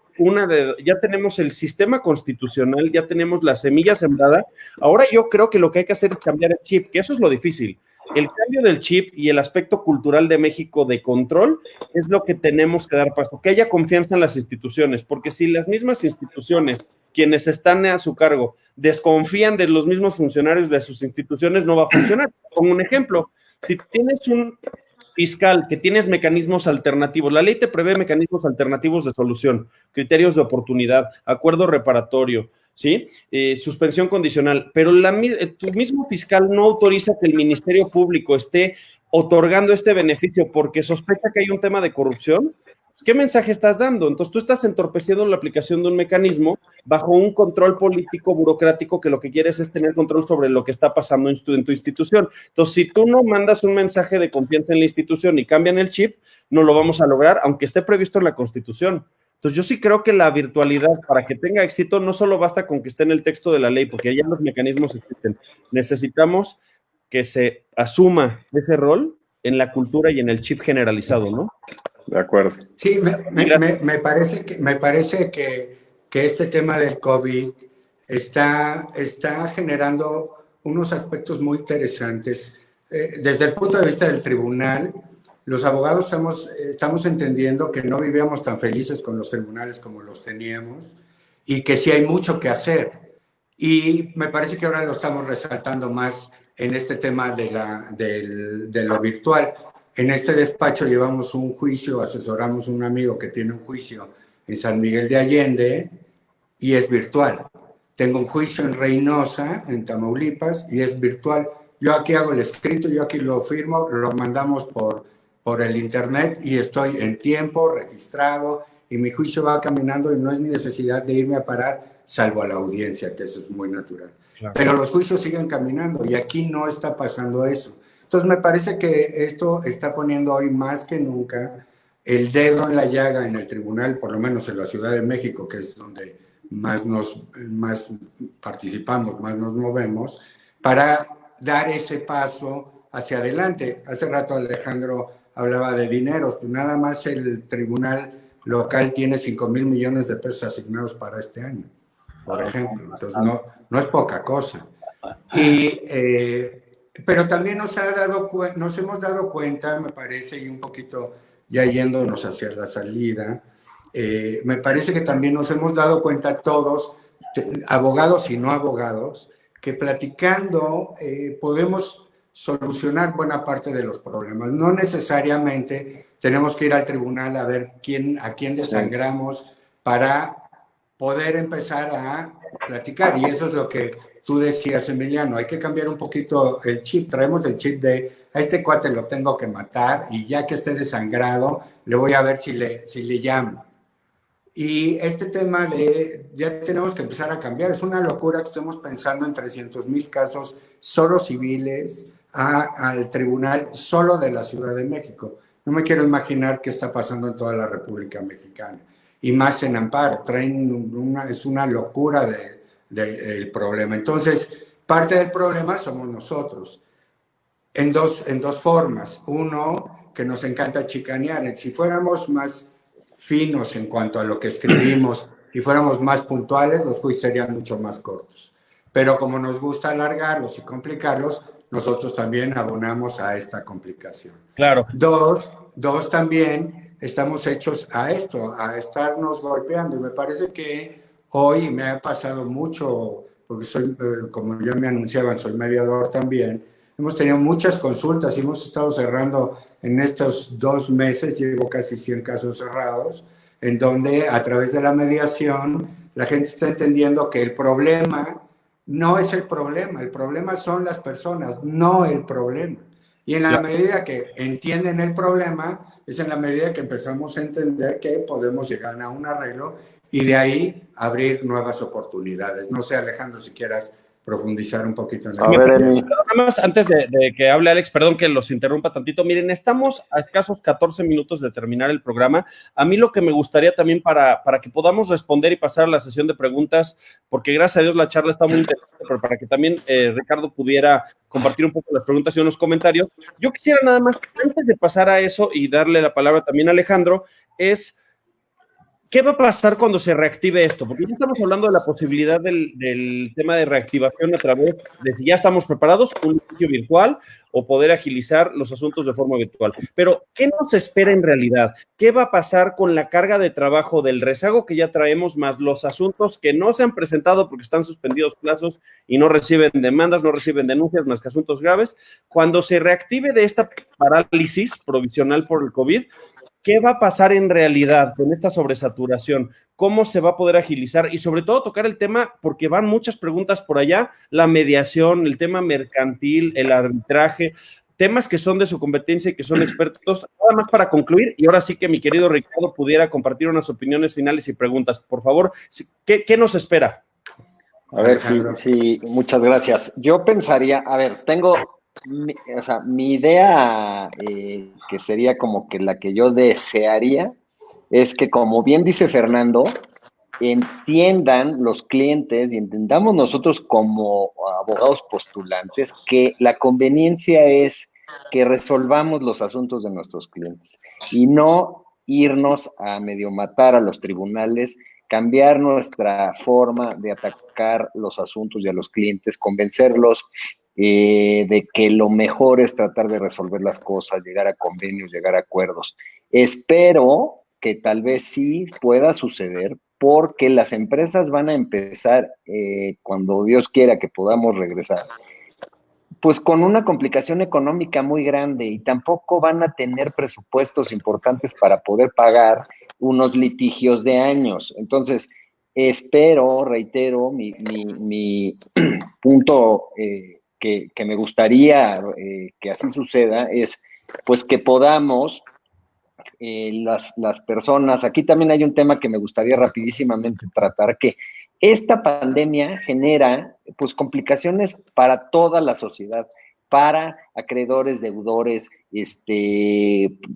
S3: ya tenemos el sistema constitucional, ya tenemos la semilla sembrada. Ahora yo creo que lo que hay que hacer es cambiar el chip, que eso es lo difícil. El cambio del chip y el aspecto cultural de México de control es lo que tenemos que dar paso, que haya confianza en las instituciones, porque si las mismas instituciones, quienes están a su cargo, desconfían de los mismos funcionarios de sus instituciones, no va a funcionar. Como un ejemplo, si tienes un fiscal que tienes mecanismos alternativos, la ley te prevé mecanismos alternativos de solución, criterios de oportunidad, acuerdo reparatorio, ¿sí? Suspensión condicional, pero tu mismo fiscal no autoriza que el Ministerio Público esté otorgando este beneficio porque sospecha que hay un tema de corrupción. ¿Qué mensaje estás dando? Entonces tú estás entorpeciendo la aplicación de un mecanismo bajo un control político burocrático que lo que quieres es tener control sobre lo que está pasando en tu institución. Entonces, si tú no mandas un mensaje de confianza en la institución y cambian el chip, no lo vamos a lograr, aunque esté previsto en la Constitución. Entonces, yo sí creo que la virtualidad, para que tenga éxito, no solo basta con que esté en el texto de la ley, porque ya los mecanismos existen. Necesitamos que se asuma ese rol en la cultura y en el chip generalizado, ¿no?
S4: De acuerdo.
S2: Sí, me parece que este tema del COVID está generando unos aspectos muy interesantes. Desde el punto de vista del tribunal, los abogados estamos entendiendo que no vivíamos tan felices con los tribunales como los teníamos y que sí hay mucho que hacer. Y me parece que ahora lo estamos resaltando más en este tema de lo virtual. En este despacho llevamos un juicio, asesoramos a un amigo que tiene un juicio en San Miguel de Allende y es virtual. Tengo un juicio en Reynosa, en Tamaulipas, y es virtual. Yo aquí hago el escrito, yo aquí lo firmo, lo mandamos por el internet y estoy en tiempo, registrado, y mi juicio va caminando y no es necesidad de irme a parar, salvo a la audiencia, que eso es muy natural. Claro. Pero los juicios siguen caminando y aquí no está pasando eso. Entonces, me parece que esto está poniendo hoy más que nunca el dedo en la llaga en el tribunal, por lo menos en la Ciudad de México, que es donde más participamos, más nos movemos, para dar ese paso hacia adelante. Hace rato Alejandro hablaba de dineros, pues nada más el tribunal local tiene 5,000 millones de pesos asignados para este año, por ejemplo. Entonces, no es poca cosa. Pero también nos hemos dado cuenta, me parece, y un poquito ya yéndonos hacia la salida, me parece que también nos hemos dado cuenta todos, abogados y no abogados, que platicando podemos solucionar buena parte de los problemas. No necesariamente tenemos que ir al tribunal a ver a quién desangramos para poder empezar a platicar. Y eso es lo que tú decías, Emiliano, hay que cambiar un poquito el chip. Traemos el chip de a este cuate lo tengo que matar y ya que esté desangrado, le voy a ver si le llamo. Y este tema ya tenemos que empezar a cambiar. Es una locura que estemos pensando en 300,000 casos solo civiles al tribunal solo de la Ciudad de México. No me quiero imaginar qué está pasando en toda la República Mexicana. Y más en amparo. Es una locura del problema. Entonces, parte del problema somos nosotros. En dos formas. Uno, que nos encanta chicanear. Si fuéramos más finos en cuanto a lo que escribimos y fuéramos más puntuales, los juicios serían mucho más cortos. Pero como nos gusta alargarlos y complicarlos, nosotros también abonamos a esta complicación.
S3: Claro.
S2: Dos también estamos hechos a esto, a estarnos golpeando. Y me parece que hoy me ha pasado mucho, porque soy, como ya me anunciaban, soy mediador también. Hemos tenido muchas consultas y hemos estado cerrando en estos 2 meses, llevo casi 100 casos cerrados, en donde a través de la mediación la gente está entendiendo que el problema no es el problema son las personas, no el problema. Y en la medida que entienden el problema, es en la medida que empezamos a entender que podemos llegar a un arreglo y de ahí abrir nuevas oportunidades. No sé, Alejandro, si quieras profundizar un poquito en
S4: A
S2: eso.
S4: ver, Emi.
S3: Nada más, antes de que hable Alex, perdón que los interrumpa tantito. Miren, estamos a escasos 14 minutos de terminar el programa. A mí lo que me gustaría también para que podamos responder y pasar a la sesión de preguntas, porque gracias a Dios la charla está muy interesante, pero para que también Ricardo pudiera compartir un poco las preguntas y unos comentarios, yo quisiera nada más, antes de pasar a eso y darle la palabra también a Alejandro, es... ¿qué va a pasar cuando se reactive esto? Porque ya estamos hablando de la posibilidad del tema de reactivación a través de si ya estamos preparados, un sitio virtual o poder agilizar los asuntos de forma virtual. Pero, ¿qué nos espera en realidad? ¿Qué va a pasar con la carga de trabajo del rezago que ya traemos, más los asuntos que no se han presentado porque están suspendidos plazos y no reciben demandas, no reciben denuncias, más que asuntos graves? Cuando se reactive de esta parálisis provisional por el COVID, ¿qué va a pasar en realidad con esta sobresaturación? ¿Cómo se va a poder agilizar? Y sobre todo tocar el tema, porque van muchas preguntas por allá, la mediación, el tema mercantil, el arbitraje, temas que son de su competencia y que son expertos. Nada más para concluir, y ahora sí que mi querido Ricardo pudiera compartir unas opiniones finales y preguntas. Por favor, ¿qué nos espera?
S4: A ver, sí, muchas gracias. Yo pensaría, a ver, tengo... mi idea que sería como que la que yo desearía es que, como bien dice Fernando, entiendan los clientes y entendamos nosotros como abogados postulantes que la conveniencia es que resolvamos los asuntos de nuestros clientes y no irnos a medio matar a los tribunales, cambiar nuestra forma de atacar los asuntos y a los clientes, convencerlos de que lo mejor es tratar de resolver las cosas, llegar a convenios, llegar a acuerdos. Espero que tal vez sí pueda suceder, porque las empresas van a empezar, cuando Dios quiera que podamos regresar, pues con una complicación económica muy grande y tampoco van a tener presupuestos importantes para poder pagar unos litigios de años. Entonces, espero, reitero, mi punto que me gustaría que así suceda es pues que podamos las personas, aquí también hay un tema que me gustaría rapidísimamente tratar, que esta pandemia genera pues complicaciones para toda la sociedad, para acreedores, deudores,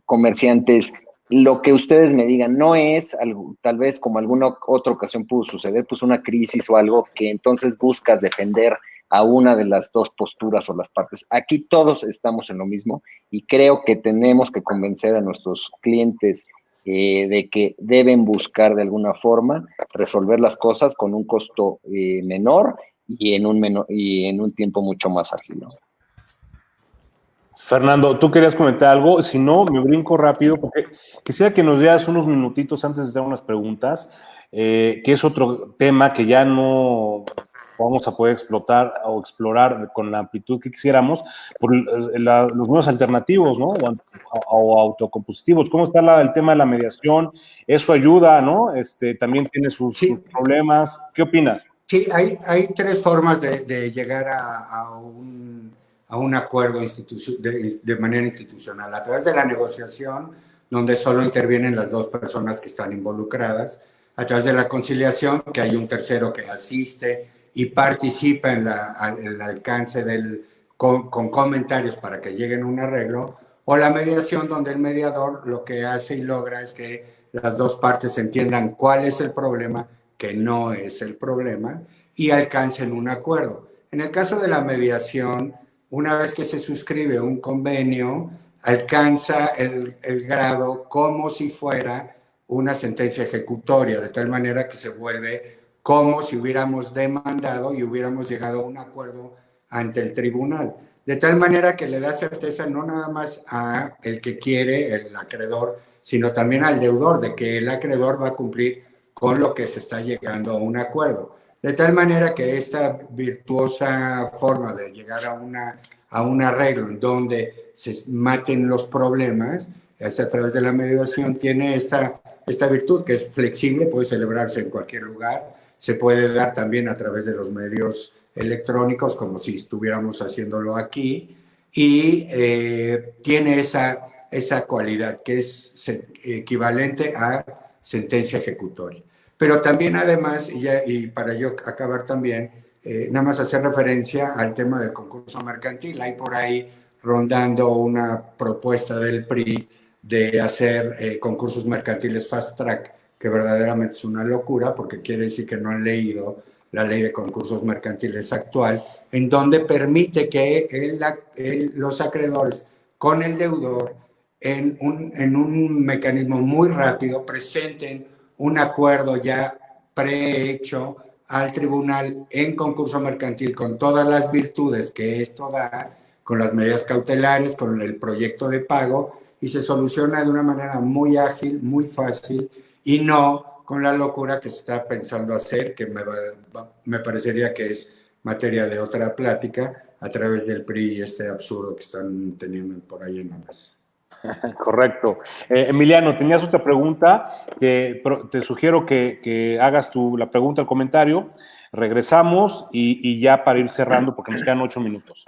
S4: comerciantes. Lo que ustedes me digan no es algo, tal vez como alguna otra ocasión pudo suceder, pues una crisis o algo que entonces buscas defender a una de las dos posturas o las partes. Aquí todos estamos en lo mismo y creo que tenemos que convencer a nuestros clientes de que deben buscar de alguna forma resolver las cosas con un costo menor y en un tiempo mucho más ágil, ¿no?
S1: Fernando, ¿tú querías comentar algo? Si no, me brinco rápido porque quisiera que nos dieras unos minutitos antes de hacer unas preguntas, que es otro tema que ya no vamos a poder explorar con la amplitud que quisiéramos, por los nuevos alternativos, ¿no? O autocompositivos. ¿Cómo está el tema de la mediación? Eso ayuda, ¿no? También tiene sus problemas. ¿Qué opinas?
S2: Sí, hay tres formas de llegar a un acuerdo de manera institucional. A través de la negociación, donde solo intervienen las dos personas que están involucradas. A través de la conciliación, que hay un tercero que asiste y participa en el alcance con comentarios para que lleguen a un arreglo. O la mediación, donde el mediador lo que hace y logra es que las dos partes entiendan cuál es el problema, que no es el problema, y alcancen un acuerdo. En el caso de la mediación, una vez que se suscribe un convenio, alcanza el grado como si fuera una sentencia ejecutoria, de tal manera que se vuelve como si hubiéramos demandado y hubiéramos llegado a un acuerdo ante el tribunal. De tal manera que le da certeza no nada más a el que quiere, el acreedor, sino también al deudor, de que el acreedor va a cumplir con lo que se está llegando a un acuerdo. De tal manera que esta virtuosa forma de llegar a un arreglo en donde se maten los problemas, es a través de la mediación, tiene esta virtud que es flexible, puede celebrarse en cualquier lugar, se puede dar también a través de los medios electrónicos, como si estuviéramos haciéndolo aquí, y tiene esa cualidad que es equivalente a sentencia ejecutoria. Pero también, además, y para yo acabar también, nada más hacer referencia al tema del concurso mercantil. Hay por ahí rondando una propuesta del PRI de hacer concursos mercantiles fast track, que verdaderamente es una locura, porque quiere decir que no han leído la ley de concursos mercantiles actual, en donde permite que los acreedores con el deudor en un mecanismo muy rápido presenten un acuerdo ya prehecho al tribunal en concurso mercantil con todas las virtudes que esto da, con las medidas cautelares, con el proyecto de pago, y se soluciona de una manera muy ágil, muy fácil, y no con la locura que se está pensando hacer, que me parecería que es materia de otra plática, a través del PRI y este absurdo que están teniendo por ahí en la mesa.
S1: Correcto. Emiliano, tenías otra pregunta, te sugiero que hagas la pregunta, el comentario, regresamos y ya para ir cerrando, porque nos quedan 8 minutos.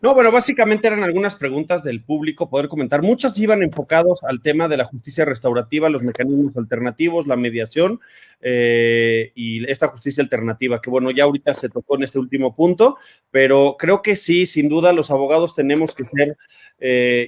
S3: No, bueno, básicamente eran algunas preguntas del público, poder comentar. Muchas iban enfocados al tema de la justicia restaurativa, los mecanismos alternativos, la mediación y esta justicia alternativa, que bueno, ya ahorita se tocó en este último punto, pero creo que sí, sin duda, los abogados tenemos que ser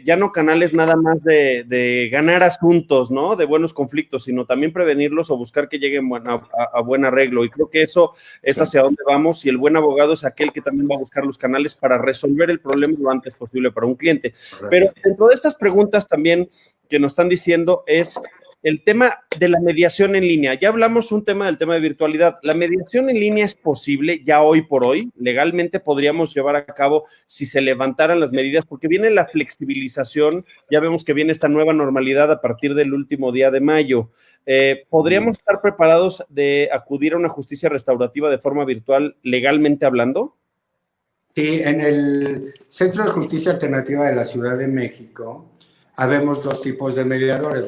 S3: ya no canales nada más de ganar asuntos, ¿no? De buenos conflictos, sino también prevenirlos o buscar que lleguen a buen arreglo. Y creo que eso es hacia dónde vamos, y el buen abogado es aquel que también va a buscar los canales para resolver el problema lo antes posible para un cliente. Pero dentro de estas preguntas también que nos están diciendo es el tema de la mediación en línea. Ya hablamos un tema del tema de virtualidad. ¿La mediación en línea es posible ya hoy por hoy? Legalmente podríamos llevar a cabo si se levantaran las medidas, porque viene la flexibilización, ya vemos que viene esta nueva normalidad a partir del último día de mayo. ¿Podríamos estar preparados de acudir a una justicia restaurativa de forma virtual legalmente hablando?
S2: Sí, en el Centro de Justicia Alternativa de la Ciudad de México habemos dos tipos de mediadores,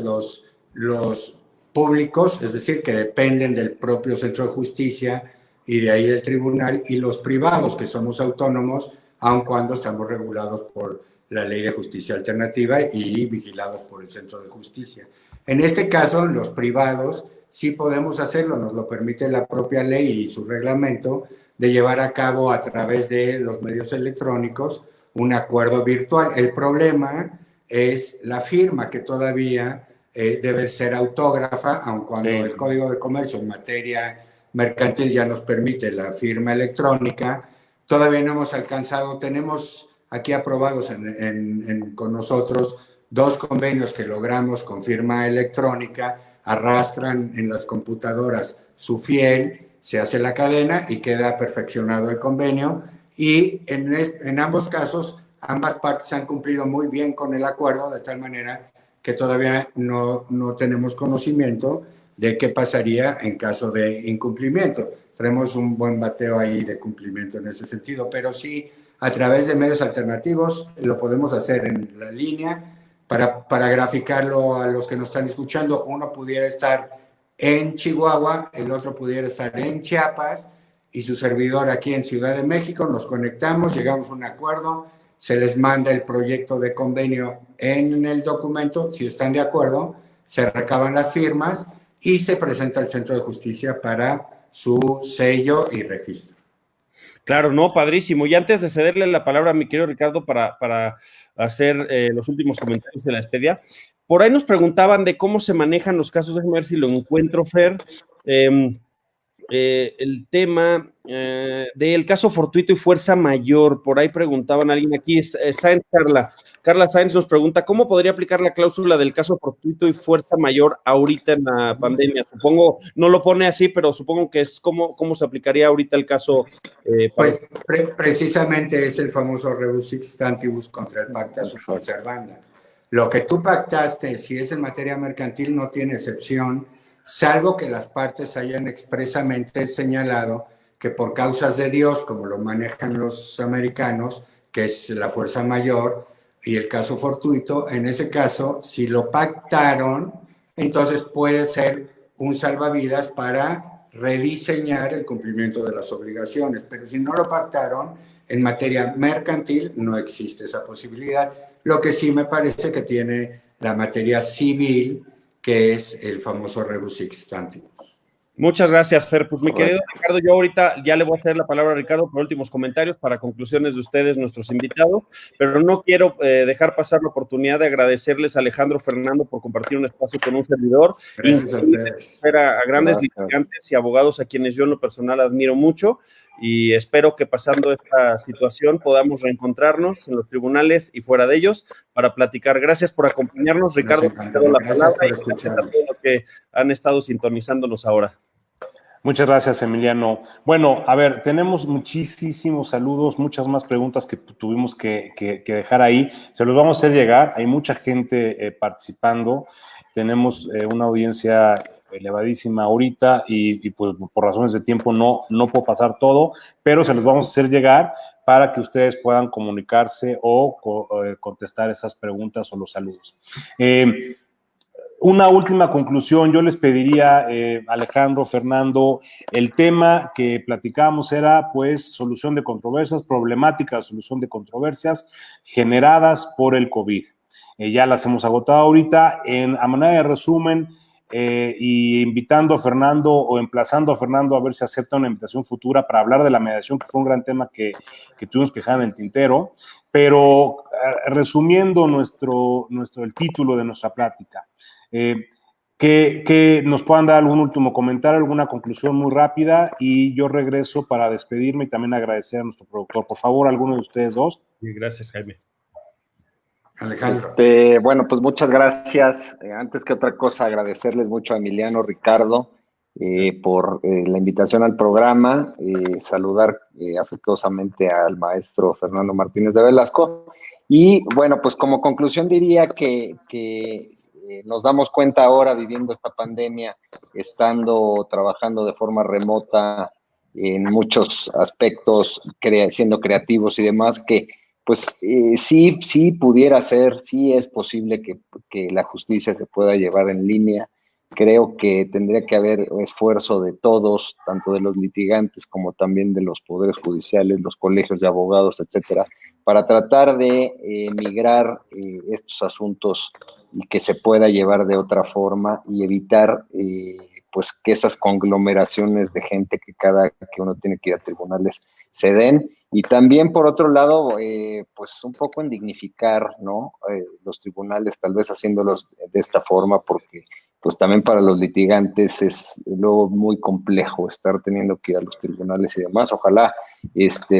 S2: los públicos, es decir, que dependen del propio Centro de Justicia y de ahí del tribunal, y los privados, que somos autónomos, aun cuando estamos regulados por la Ley de Justicia Alternativa y vigilados por el Centro de Justicia. En este caso, los privados sí podemos hacerlo, nos lo permite la propia ley y su reglamento, de llevar a cabo a través de los medios electrónicos un acuerdo virtual. El problema es la firma, que todavía debe ser autógrafa, aun cuando el Código de Comercio en materia mercantil ya nos permite la firma electrónica. Todavía no hemos alcanzado, tenemos aquí aprobados con nosotros 2 convenios que logramos con firma electrónica, arrastran en las computadoras su fiel, se hace la cadena y queda perfeccionado el convenio, y en ambos casos ambas partes han cumplido muy bien con el acuerdo, de tal manera que todavía no tenemos conocimiento de qué pasaría en caso de incumplimiento. Tenemos un buen bateo ahí de cumplimiento en ese sentido, pero sí, a través de medios alternativos lo podemos hacer en la línea. Para graficarlo a los que nos están escuchando, uno pudiera estar en Chihuahua, el otro pudiera estar en Chiapas, y su servidor aquí en Ciudad de México, nos conectamos, llegamos a un acuerdo, se les manda el proyecto de convenio en el documento, si están de acuerdo, se recaban las firmas y se presenta al Centro de Justicia para su sello y registro.
S3: Claro, no, padrísimo. Y antes de cederle la palabra a mi querido Ricardo para hacer los últimos comentarios de la despedida, por ahí nos preguntaban de cómo se manejan los casos, déjame ver si lo encuentro, Fer, el tema del caso fortuito y fuerza mayor. Por ahí preguntaban a alguien aquí, Carla Sáenz nos pregunta, ¿cómo podría aplicar la cláusula del caso fortuito y fuerza mayor ahorita en la pandemia? Supongo, no lo pone así, pero supongo que es cómo se aplicaría ahorita el caso.
S2: Pues precisamente es el famoso rebus sic stantibus contra el pacta sunt servanda. Lo que tú pactaste, si es en materia mercantil, no tiene excepción, salvo que las partes hayan expresamente señalado que por causas de Dios, como lo manejan los americanos, que es la fuerza mayor, y el caso fortuito, en ese caso, si lo pactaron, entonces puede ser un salvavidas para rediseñar el cumplimiento de las obligaciones. Pero si no lo pactaron, en materia mercantil no existe esa posibilidad. Lo que sí me parece que tiene la materia civil, que es el famoso rebus sic stantibus.
S3: Muchas gracias, Fer. Pues mi querido Ricardo, yo ahorita ya le voy a hacer la palabra a Ricardo por últimos comentarios para conclusiones de ustedes, nuestros invitados, pero no quiero dejar pasar la oportunidad de agradecerles a Alejandro, Fernando por compartir un espacio con un servidor.
S2: Gracias a ustedes.
S3: A grandes litigantes y abogados a quienes yo en lo personal admiro mucho y espero que pasando esta situación podamos reencontrarnos en los tribunales y fuera de ellos para platicar. Gracias por acompañarnos, Ricardo.
S2: Gracias por escucharnos.
S3: A todos los que han estado sintonizándonos ahora.
S1: Muchas gracias, Emiliano. Bueno, a ver, tenemos muchísimos saludos, muchas más preguntas que tuvimos que dejar ahí. Se los vamos a hacer llegar. Hay mucha gente participando. Tenemos una audiencia elevadísima ahorita y pues por razones de tiempo no puedo pasar todo, pero se los vamos a hacer llegar para que ustedes puedan comunicarse o contestar esas preguntas o los saludos. Una última conclusión, yo les pediría, Alejandro, Fernando, el tema que platicábamos era, pues, solución de controversias, problemática de solución de controversias generadas por el COVID. Ya las hemos agotado ahorita. A manera de resumen, y invitando a Fernando o emplazando a Fernando a ver si acepta una invitación futura para hablar de la mediación, que fue un gran tema que tuvimos que dejar en el tintero, pero resumiendo el título de nuestra plática, que nos puedan dar algún último comentario, alguna conclusión muy rápida y yo regreso para despedirme y también agradecer a nuestro productor. Por favor, alguno de ustedes dos.
S3: Sí, gracias, Jaime.
S2: Alejandro.
S4: Bueno, pues muchas gracias. Antes que otra cosa, agradecerles mucho a Emiliano, Ricardo, por la invitación al programa, saludar afectuosamente al maestro Fernando Martínez de Velasco. Y bueno, pues como conclusión diría que nos damos cuenta ahora, viviendo esta pandemia, trabajando de forma remota en muchos aspectos, siendo creativos y demás, que pues sí pudiera ser, sí es posible que la justicia se pueda llevar en línea. Creo que tendría que haber esfuerzo de todos, tanto de los litigantes como también de los poderes judiciales, los colegios de abogados, etcétera, para tratar de migrar estos asuntos y que se pueda llevar de otra forma y evitar pues que esas conglomeraciones de gente que uno tiene que ir a tribunales se den. Y también, por otro lado, pues un poco en dignificar, ¿no? Los tribunales, tal vez haciéndolos de esta forma, porque pues también para los litigantes es luego muy complejo estar teniendo que ir a los tribunales y demás. Ojalá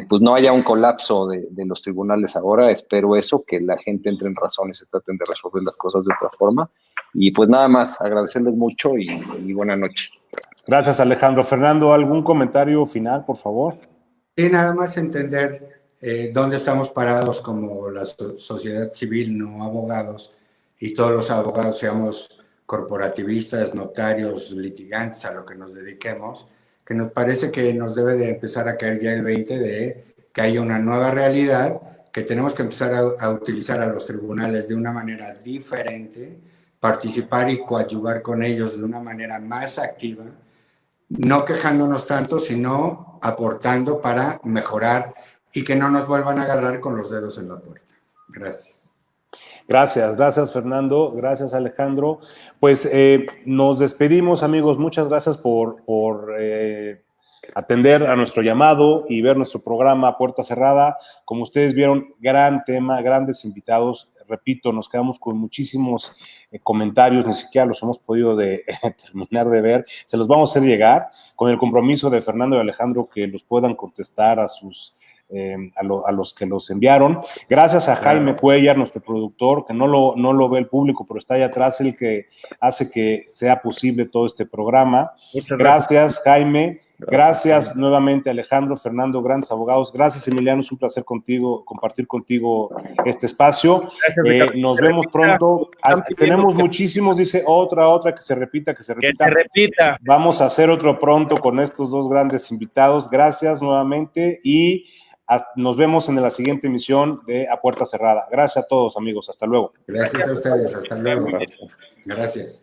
S4: pues no haya un colapso de los tribunales ahora. Espero eso, que la gente entre en razón y se traten de resolver las cosas de otra forma. Y pues nada más, agradecerles mucho y buena noche.
S1: Gracias, Alejandro. Fernando, ¿algún comentario final, por favor?
S2: Sí, nada más entender dónde estamos parados como la sociedad civil, no abogados, y todos los abogados seamos corporativistas, notarios, litigantes, a lo que nos dediquemos, que nos parece que nos debe de empezar a caer ya el 20 de que hay una nueva realidad, que tenemos que empezar a utilizar a los tribunales de una manera diferente, participar y coadyuvar con ellos de una manera más activa, no quejándonos tanto, sino aportando para mejorar y que no nos vuelvan a agarrar con los dedos en la puerta. Gracias.
S1: Gracias, Fernando. Gracias, Alejandro. Pues nos despedimos, amigos. Muchas gracias por atender a nuestro llamado y ver nuestro programa a puerta cerrada. Como ustedes vieron, gran tema, grandes invitados. Repito, nos quedamos con muchísimos comentarios, ni siquiera los hemos podido terminar de ver. Se los vamos a hacer llegar con el compromiso de Fernando y Alejandro que los puedan contestar a los que los enviaron. Gracias a Jaime Cuellar, nuestro productor, que no lo ve el público, pero está ahí atrás, el que hace que sea posible todo este programa. Gracias, Jaime. Gracias nuevamente, Alejandro, Fernando, grandes abogados. Gracias, Emiliano, es un placer compartir contigo este espacio.
S3: Gracias,
S1: nos vemos pronto. Tenemos muchísimos, dice otra que se repita.
S3: Que se repita.
S1: Vamos a hacer otro pronto con estos dos grandes invitados. Gracias nuevamente y nos vemos en la siguiente emisión de A Puerta Cerrada. Gracias a todos, amigos. Hasta luego.
S2: Gracias a ustedes. Hasta luego. Gracias.